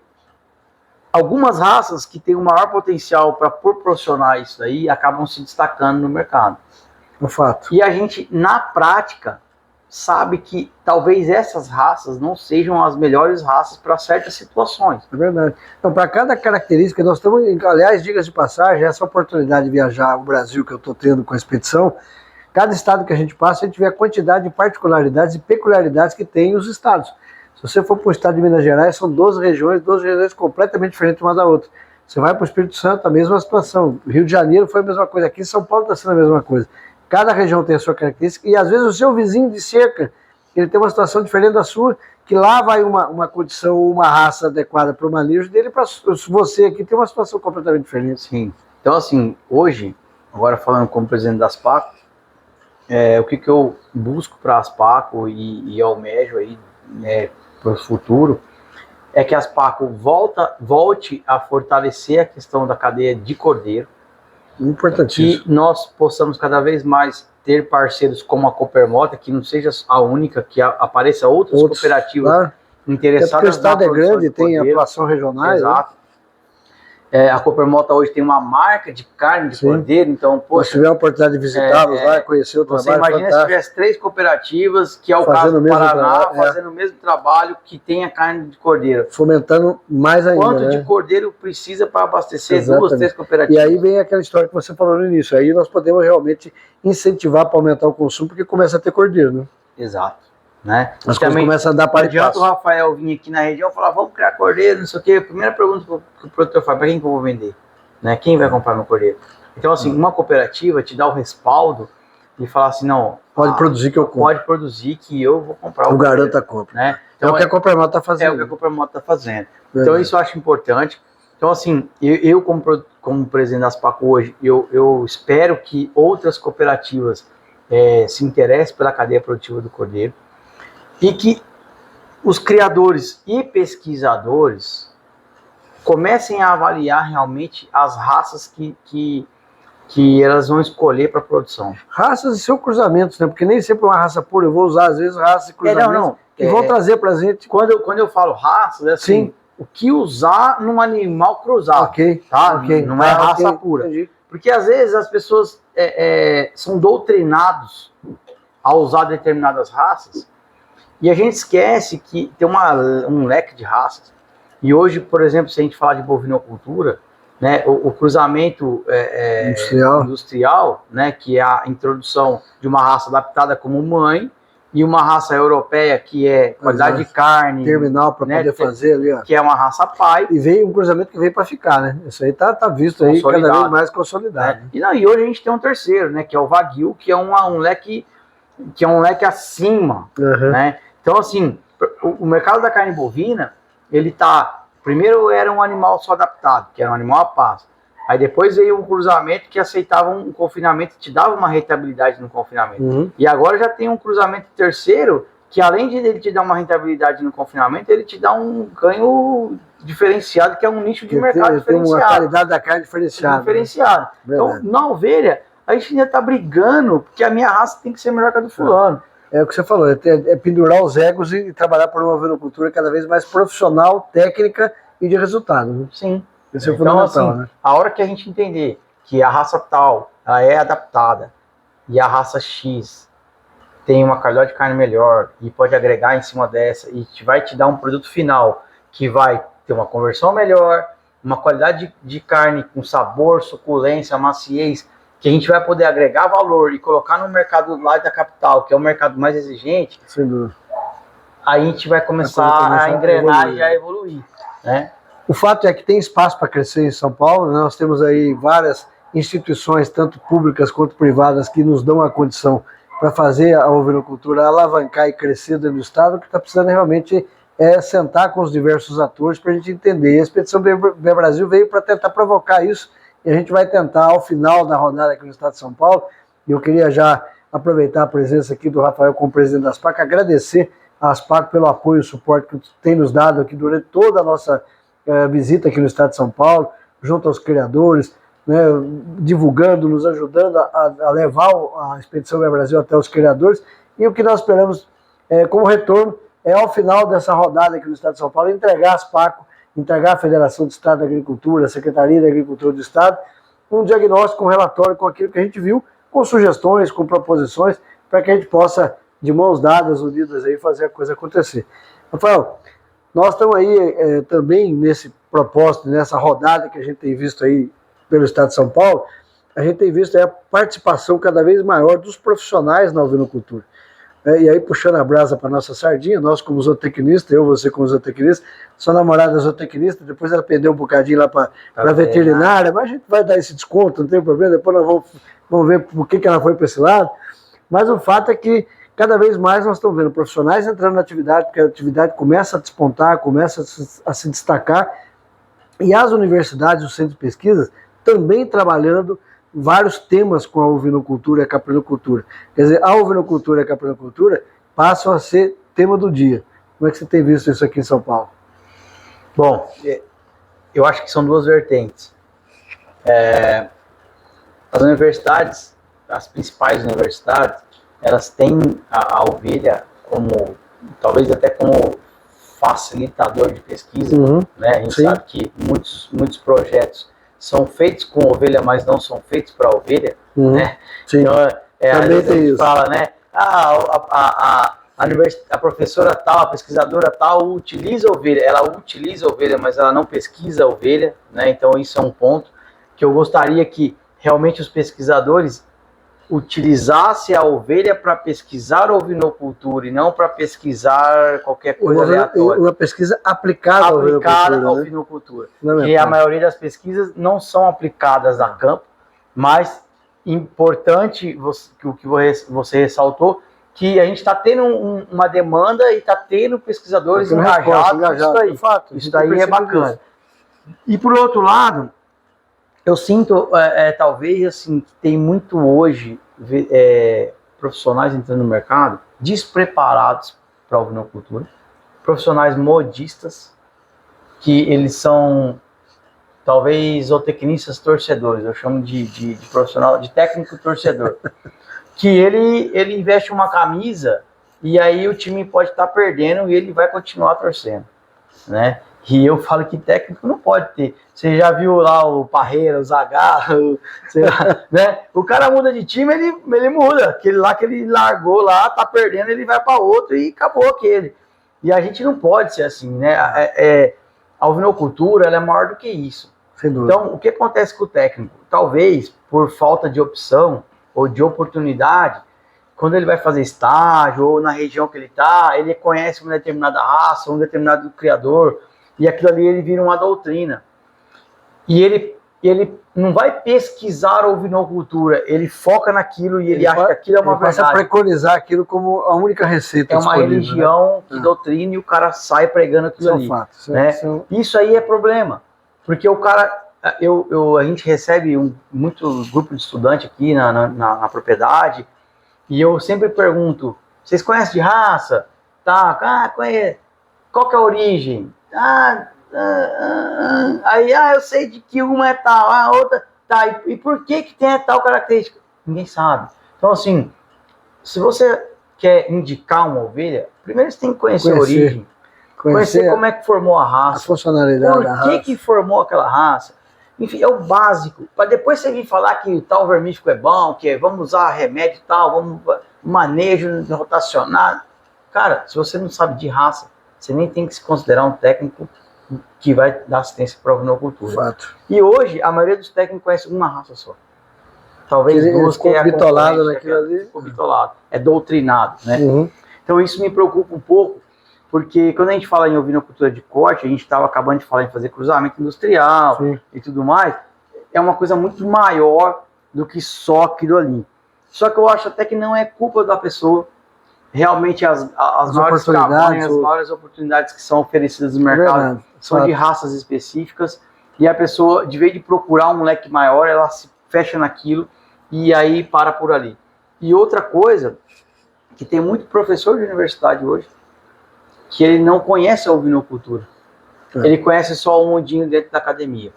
algumas raças que têm o maior potencial para proporcionar isso daí acabam se destacando no mercado. É um fato. E a gente, na prática, sabe que talvez essas raças não sejam as melhores raças para certas situações. É verdade. Então, para cada característica, nós estamos, aliás, diga-se de passagem, essa oportunidade de viajar ao Brasil que eu estou tendo com a expedição, cada estado que a gente passa, a gente vê a quantidade de particularidades e peculiaridades que tem os estados. Se você for para o estado de Minas Gerais, são 12 regiões completamente diferentes uma da outra. Você vai para o Espírito Santo, a mesma situação. Rio de Janeiro foi a mesma coisa, aqui em São Paulo está sendo a mesma coisa. Cada região tem a sua característica e às vezes o seu vizinho de cerca, ele tem uma situação diferente da sua, que lá vai uma condição, uma raça adequada para o manejo dele, para você aqui tem uma situação completamente diferente. Sim. Então assim, hoje, agora falando como presidente da Aspaco, o que eu busco para a Aspaco e almejo aí, para o futuro, é que a Aspaco volte a fortalecer a questão da cadeia de cordeiro, importantíssimo. Que nós possamos cada vez mais ter parceiros como a Coopermoto, que não seja a única, que apareça outras cooperativas interessadas. Porque o estado é grande, tem atuação regional. Exato. A Coopermoto hoje tem uma marca de carne de cordeiro, então, se tiver a oportunidade de visitá-los lá, conhecer o trabalho. Você imagina se tivesse 3 cooperativas, que é o caso do Paraná, fazendo o mesmo trabalho que tem a carne de cordeiro. Fomentando mais ainda. Quanto de cordeiro precisa para abastecer 2, 3 cooperativas? E aí vem aquela história que você falou no início. Aí nós podemos realmente incentivar para aumentar o consumo, porque começa a ter cordeiro, né? Exato. Né? As coisas começam a dar para adianta o Rafael vir aqui na região e falar, vamos criar cordeiro, não sei o quê. A primeira pergunta que o produtor faz, para quem que eu vou vender? Né? Quem vai comprar meu cordeiro? Então, assim, uma cooperativa te dá o respaldo de falar assim, não... Pode produzir que eu compro. Pode produzir que eu vou comprar. Eu garanto a compra. Né? Então, é o que a Coopermoto está fazendo. É o que a Coopermoto está fazendo. Então, isso eu acho importante. Então, assim, eu como presidente da Aspaco hoje, eu espero que outras cooperativas se interessem pela cadeia produtiva do cordeiro, e que os criadores e pesquisadores comecem a avaliar realmente as raças que elas vão escolher para a produção. Raças e seus cruzamentos, né? Porque nem sempre uma raça pura, eu vou usar às vezes raças e cruzamentos que vão trazer para a gente. Quando eu falo raças, é assim, o que usar num animal cruzado, tá? Não é raça pura. Entendi. Porque às vezes as pessoas são doutrinados a usar determinadas raças, e a gente esquece que tem um leque de raças. E hoje, por exemplo, se a gente falar de bovinocultura, né, o cruzamento industrial, né, que é a introdução de uma raça adaptada como mãe, e uma raça europeia que é qualidade de carne. Terminal para poder fazer ali, ó. Que é uma raça pai. E veio um cruzamento que veio para ficar, né? Isso aí tá visto aí cada vez mais consolidado. Né? E hoje a gente tem um terceiro, né, que é o Wagyu, que é um leque acima, né? Então, assim, o mercado da carne bovina, ele tá primeiro era um animal só adaptado, que era um animal a pasto. Aí depois veio um cruzamento que aceitava um confinamento, te dava uma rentabilidade no confinamento. Uhum. E agora já tem um cruzamento terceiro, que além de ele te dar uma rentabilidade no confinamento, ele te dá um ganho diferenciado, que é um nicho de mercado Tem uma diferenciado. qualidade da carne diferenciada. Diferenciado. Né? Então, na ovelha, a gente ainda está brigando, porque a minha raça tem que ser melhor que a do fulano. É o que você falou, é pendurar os egos e trabalhar por uma ovinocultura cada vez mais profissional, técnica e de resultado. Né? Sim. Isso é Então, fundamental, assim, né? a hora que a gente entender que a raça tal ela é adaptada e a raça X tem uma qualidade de carne melhor e pode agregar em cima dessa e vai te dar um produto final que vai ter uma conversão melhor, uma qualidade de carne com sabor, suculência, maciez, que a gente vai poder agregar valor e colocar no mercado lá da capital, que é o mercado mais exigente, Sem dúvida. aí a gente vai começar a engrenar e a evoluir, né? O fato é que tem espaço para crescer em São Paulo, né? Nós temos aí várias instituições, tanto públicas quanto privadas, que nos dão a condição para fazer a ovinocultura alavancar e crescer dentro do estado. O que está precisando realmente é sentar com os diversos atores para a gente entender. A Expedição B Brasil veio para tentar provocar isso e a gente vai tentar, ao final da rodada aqui no estado de São Paulo, e eu queria já aproveitar a presença aqui do Rafael como presidente da ASPAC, agradecer a ASPAC pelo apoio e suporte que tem nos dado aqui durante toda a nossa visita aqui no estado de São Paulo, junto aos criadores, né, divulgando, nos ajudando a levar a Expedição B Brasil até os criadores. E o que nós esperamos como retorno é, ao final dessa rodada aqui no estado de São Paulo, entregar as PACO, entregar à Federação de Estado da Agricultura, a Secretaria da Agricultura do Estado, um diagnóstico, um relatório com aquilo que a gente viu, com sugestões, com proposições, para que a gente possa, de mãos dadas, unidas, aí, fazer a coisa acontecer. Rafael, nós estamos aí também nesse propósito, nessa rodada que a gente tem visto aí pelo estado de São Paulo, a gente tem visto aí a participação cada vez maior dos profissionais na ovinocultura. E aí, puxando a brasa para nossa sardinha, nós como zootecnista, você como zootecnista, sua namorada é zootecnista, depois ela pendeu um bocadinho lá para a veterinária, mas a gente vai dar esse desconto, não tem problema, depois nós vamos ver por que ela foi para esse lado. Mas o fato é que cada vez mais nós estamos vendo profissionais entrando na atividade, porque a atividade começa a despontar, começa a se destacar, e as universidades, os centros de pesquisa, também trabalhando vários temas com a ovinocultura e a caprinocultura. Quer dizer, a ovinocultura e a caprinocultura passam a ser tema do dia. Como é que você tem visto isso aqui em São Paulo? Bom, eu acho que são duas vertentes. As universidades, as principais universidades, elas têm a ovelha como, talvez até como facilitador de pesquisa, né? A gente sabe que muitos projetos são feitos com ovelha, mas não são feitos para ovelha, né? Sim. Então, também tem isso. Fala, né? A professora tal, a pesquisadora tal utiliza ovelha, ela utiliza ovelha, mas ela não pesquisa a ovelha, né? Então isso é um ponto que eu gostaria que realmente os pesquisadores utilizassem a ovelha para pesquisar ovinocultura e não para pesquisar qualquer coisa aleatória. Uma pesquisa aplicada à ovinocultura. Que a maioria das pesquisas não são aplicadas a campo, mas importante o que você ressaltou, que a gente está tendo uma demanda e está tendo pesquisadores engajados nisso aí. Isso daí é bacana. E por outro lado, eu sinto, talvez, assim, que tem muito hoje profissionais entrando no mercado despreparados para a ovinocultura, profissionais modistas, que eles são, talvez, zootecnistas torcedores, eu chamo de profissional, de técnico torcedor, que ele investe uma camisa e aí o time pode estar perdendo e ele vai continuar torcendo, né? E eu falo que técnico não pode ter. Você já viu lá o Parreira, o Zagallo, né? O cara muda de time, ele muda. Aquele lá que ele largou lá, tá perdendo, ele vai para outro e acabou aquele. E a gente não pode ser assim, né? A ovinocultura, ela é maior do que isso. Então, o que acontece com o técnico? Talvez, por falta de opção ou de oportunidade, quando ele vai fazer estágio ou na região que ele está, ele conhece uma determinada raça, um determinado criador, e aquilo ali ele vira uma doutrina. E ele não vai pesquisar a ovinocultura, ele foca naquilo e ele acha que aquilo é uma ele passa a verdade. preconizar aquilo como a única receita É uma disponível, religião que doutrina e o cara sai pregando aquilo ali. Fatos, Né? Isso aí é problema, porque o cara, a gente recebe muito grupo de estudante aqui na propriedade, e eu sempre pergunto, vocês conhecem de raça? Tá, conheço. Qual que é a origem? Aí, eu sei de que uma é tal, a outra, tá, e por que tem tal característica? Ninguém sabe. Então, assim, se você quer indicar uma ovelha, primeiro você tem que conhecer a origem, conhecer como é que formou a raça, a funcionalidade da raça. Por que formou aquela raça. Enfim, é o básico, para depois você vir falar que tal vermífugo é bom, que vamos usar remédio e tal, vamos manejo rotacionado. Cara, se você não sabe de raça, você nem tem que se considerar um técnico que vai dar assistência para a ovinocultura. Fato. E hoje, a maioria dos técnicos conhece uma raça só. Talvez duas, que é bitolado naquilo ali. Ficou bitolado. É doutrinado, né? Uhum. Então isso me preocupa um pouco, porque quando a gente fala em ovinocultura de corte, a gente estava acabando de falar em fazer cruzamento industrial, sim, e tudo mais, é uma coisa muito maior do que só aquilo ali. Só que eu acho até que não é culpa da pessoa. Realmente as maiores campanhas, as maiores oportunidades que são oferecidas no mercado são de raças específicas, e a pessoa, de vez de procurar um leque maior, ela se fecha naquilo e aí para por ali. E outra coisa, que tem muito professor de universidade hoje, que ele não conhece a ovinocultura. Ele conhece só o mundinho dentro da academia.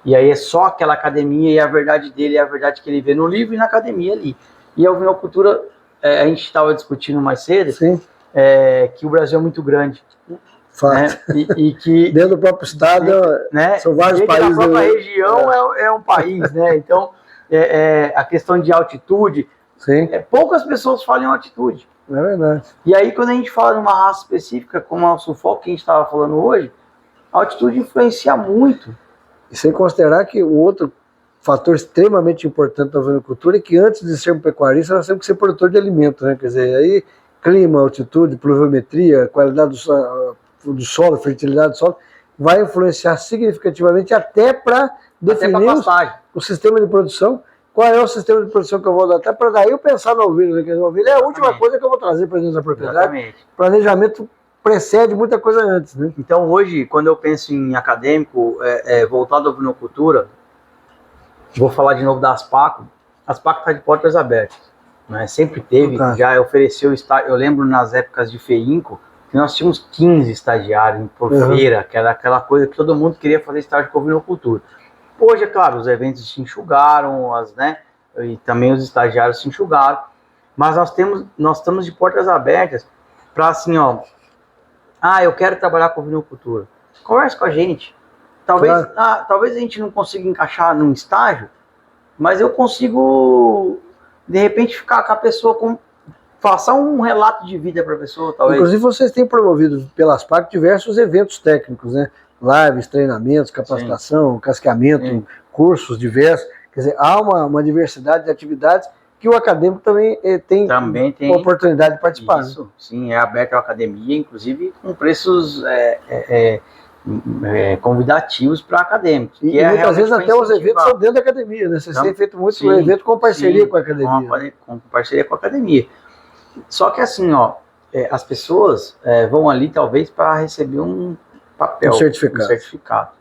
E aí é só aquela academia, e a verdade dele é a verdade que ele vê no livro e na academia ali. E a ovinocultura, a gente estava discutindo mais cedo, que o Brasil é muito grande. Fato. Né? E que dentro do próprio estado, né? São vários países. A própria região é um país, né? Então, a questão de altitude, poucas pessoas falam em altitude. É verdade. E aí, quando a gente fala de uma raça específica, como a Suffolk, que a gente estava falando hoje, a altitude influencia muito. E sem considerar que o outro fator extremamente importante da ovinocultura é que antes de ser um pecuarista, nós temos que ser produtor de alimento, né? Quer dizer, aí clima, altitude, pluviometria, qualidade do solo, fertilidade do solo, vai influenciar significativamente até para definir o sistema de produção. Qual é o sistema de produção que eu vou adotar para daí eu pensar na ovelha, né? Porque a ovelha é a última coisa que eu vou trazer para dentro da propriedade. Exatamente. Planejamento precede muita coisa antes, né? Então hoje, quando eu penso em acadêmico voltado à ovinocultura, vou falar de novo da Aspaco. A Aspaco está de portas abertas, né? Sempre teve, já ofereceu estágio. Eu lembro nas épocas de FEINCO que nós tínhamos 15 estagiários por feira, que era aquela coisa que todo mundo queria fazer estágio com ovinocultura. Hoje, é claro, os eventos se enxugaram, e também os estagiários se enxugaram, mas nós estamos de portas abertas para assim, eu quero trabalhar com ovinocultura. Converse com a gente. Talvez a gente não consiga encaixar num estágio, mas eu consigo, de repente, ficar com a pessoa, passar um relato de vida para a pessoa, talvez. Inclusive, vocês têm promovido pelas PAC diversos eventos técnicos, né? Lives, treinamentos, capacitação, casqueamento, cursos diversos. Quer dizer, há uma diversidade de atividades que o acadêmico também tem oportunidade de participar. Isso, né? Sim, é aberto à academia, inclusive com preços convidativos para acadêmicos. E muitas vezes até os eventos são dentro da academia, né? Vocês têm feito muito evento com parceria com a academia. Com parceria com a academia. Só que assim, as pessoas vão ali talvez para receber um papel, um certificado.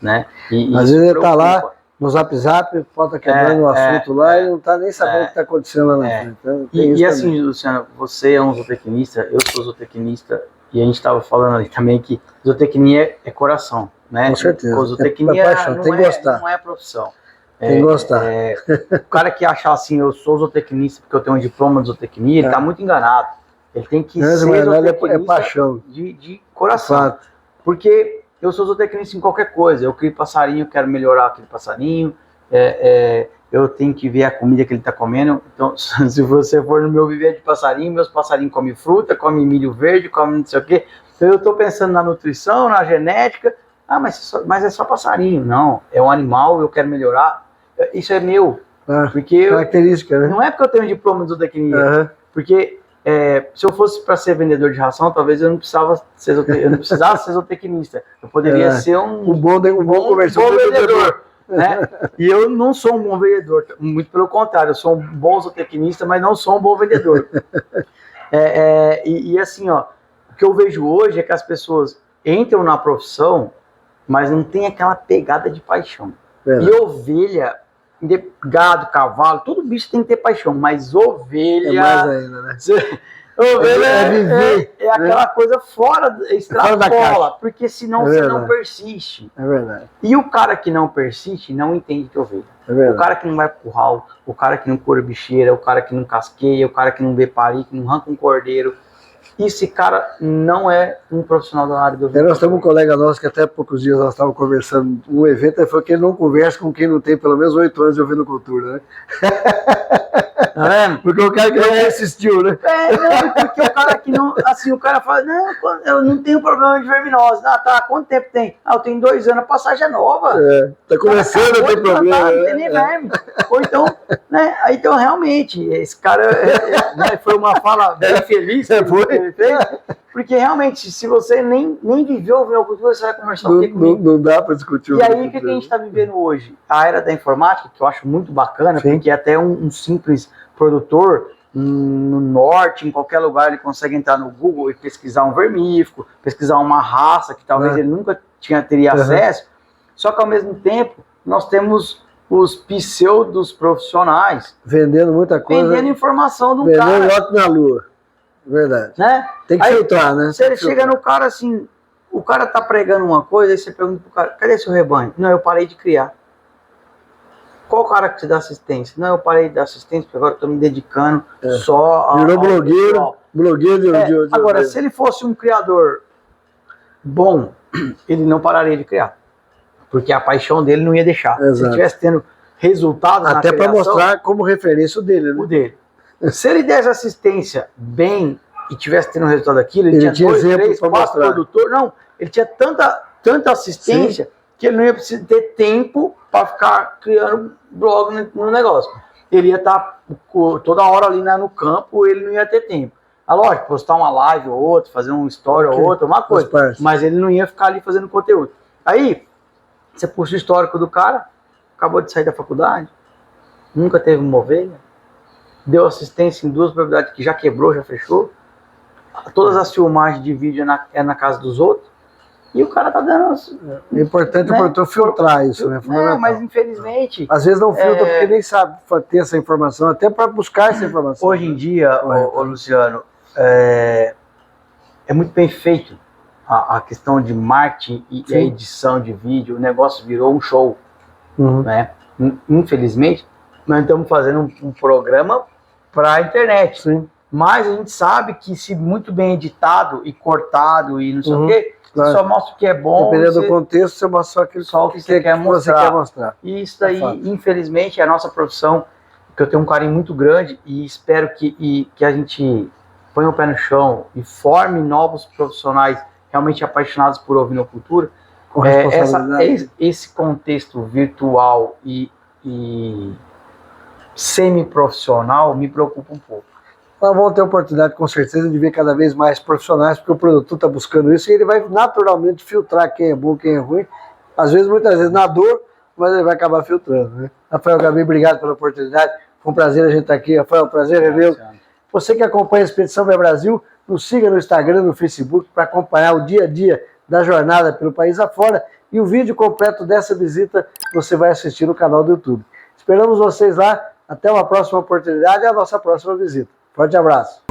Né? Às vezes ele está lá no Zap, falta quebrando o assunto lá e não está nem sabendo o que está acontecendo lá na frente. Então, e assim, Luciano, você é um zootecnista, eu sou zootecnista, e a gente estava falando ali também que zootecnia é coração, né? Com certeza. Zootecnia não é profissão. Tem que gostar. O cara que achar assim, eu sou zootecnista porque eu tenho um diploma de zootecnia, ele está muito enganado. Ele tem que ser zootecnista paixão. De coração. Porque eu sou zootecnista em qualquer coisa. Eu crio passarinho, quero melhorar aquele passarinho. Eu tenho que ver a comida que ele está comendo. Então, se você for no meu viver de passarinho, meus passarinhos comem fruta, comem milho verde, comem não sei o quê. Então eu estou pensando na nutrição, na genética. Mas é só passarinho. Não, é um animal, eu quero melhorar. Isso é meu. Porque característica, né? Não é porque eu tenho um diploma de zootecnia. Porque se eu fosse para ser vendedor de ração, talvez eu não precisasse ser zootecnista. Eu poderia ser um bom vendedor. né? E eu não sou um bom vendedor, muito pelo contrário, eu sou um bom zootecnista, mas não sou um bom vendedor. E assim, ó, o que eu vejo hoje é que as pessoas entram na profissão, mas não tem aquela pegada de paixão. E ovelha, gado, cavalo, todo bicho tem que ter paixão, mas ovelha... É mais ainda, né? Ovelha viver, é aquela coisa fora, extrapola, porque senão você não verdade. persiste. É verdade. E o cara que não persiste não entende que ovelha. É verdade. O cara que não vai pro curral, o cara que não cura bicheira, o cara que não casqueia, o cara que não vê pari, que não arranca um cordeiro. Esse cara não é um profissional da área do ovelha. Nós temos um colega nosso que até poucos dias nós estávamos conversando num evento, ele falou que ele não conversa com quem não tem pelo menos 8 anos de ovinocultura, né? Tá vendo? Porque o cara que não assistiu, né? Não, porque o cara que não, assim, o cara fala, não, eu não tenho problema de verminose. Ah, tá, quanto tempo tem? Ah, eu tenho 2 anos, a passagem é nova. Tá começando a ter problema. Não tem nem verme. Ou então, né, então realmente, esse cara né, foi uma fala bem feliz que ele fez, porque realmente, se você nem viveu a ovinocultura, você vai conversar o quê comigo? Não dá para discutir. E aí, o que a gente está vivendo hoje? A era da informática, que eu acho muito bacana, Sim. porque até um simples produtor no norte, em qualquer lugar, ele consegue entrar no Google e pesquisar um vermífugo, pesquisar uma raça que talvez ele nunca teria acesso. Só que, ao mesmo tempo, nós temos os pseudos profissionais vendendo muita coisa. Vendendo informação do vendendo cara. Vendendo lote na lua. Verdade. Né? Tem que filtrar, né? Se ele chega no cara assim, o cara tá pregando uma coisa, aí você pergunta pro cara, cadê seu rebanho? Não, eu parei de criar. Qual cara que te dá assistência? Não, eu parei de dar assistência, porque agora eu tô me dedicando só a... Virou blogueiro de agora, se ele fosse um criador bom, ele não pararia de criar. Porque a paixão dele não ia deixar. Exato. Se ele estivesse tendo resultados na até para criação, mostrar como referência o dele, né? O dele. Se ele desse assistência bem e tivesse tendo resultado daquilo, ele tinha 2, 3, 4 produtores. Não, ele tinha tanta assistência que ele não ia precisar ter tempo para ficar criando blog no negócio. Ele ia estar toda hora ali no campo, ele não ia ter tempo. Ah, lógico, postar uma live ou outra, fazer um story ou outra, uma coisa. Mas ele não ia ficar ali fazendo conteúdo. Aí, você puxa o histórico do cara, acabou de sair da faculdade, nunca teve uma ovelha, deu assistência em 2 propriedades que já quebrou, já fechou. Todas as filmagens de vídeo é na casa dos outros. E o cara tá dando... É importante o produtor filtrar isso, né? Mas infelizmente... Às vezes não filtra porque nem sabe ter essa informação, até para buscar essa informação. Hoje em dia, Luciano, é muito bem feito a questão de marketing e a edição de vídeo. O negócio virou um show, né? Infelizmente, nós estamos fazendo um programa para a internet. Sim. Mas a gente sabe que se muito bem editado e cortado e não sei o quê, você só mostra o que é bom. Dependendo do contexto, você mostra só o que você quer mostrar. E isso daí, infelizmente, é a nossa profissão, que eu tenho um carinho muito grande e espero que a gente ponha o pé no chão e forme novos profissionais realmente apaixonados por ovinocultura. Esse contexto virtual e semi-profissional me preocupa um pouco. Nós vamos ter a oportunidade, com certeza, de ver cada vez mais profissionais, porque o produtor está buscando isso e ele vai naturalmente filtrar quem é bom, quem é ruim. Às vezes, muitas vezes, na dor, mas ele vai acabar filtrando, né? Rafael, Gabi, obrigado pela oportunidade. Foi um prazer a gente estar aqui. Rafael, prazer revê-lo. Você que acompanha a Expedição Bem Brasil, nos siga no Instagram, no Facebook, para acompanhar o dia a dia da jornada pelo país afora. E o vídeo completo dessa visita você vai assistir no canal do YouTube. Esperamos vocês lá. Até uma próxima oportunidade e a nossa próxima visita. Forte abraço.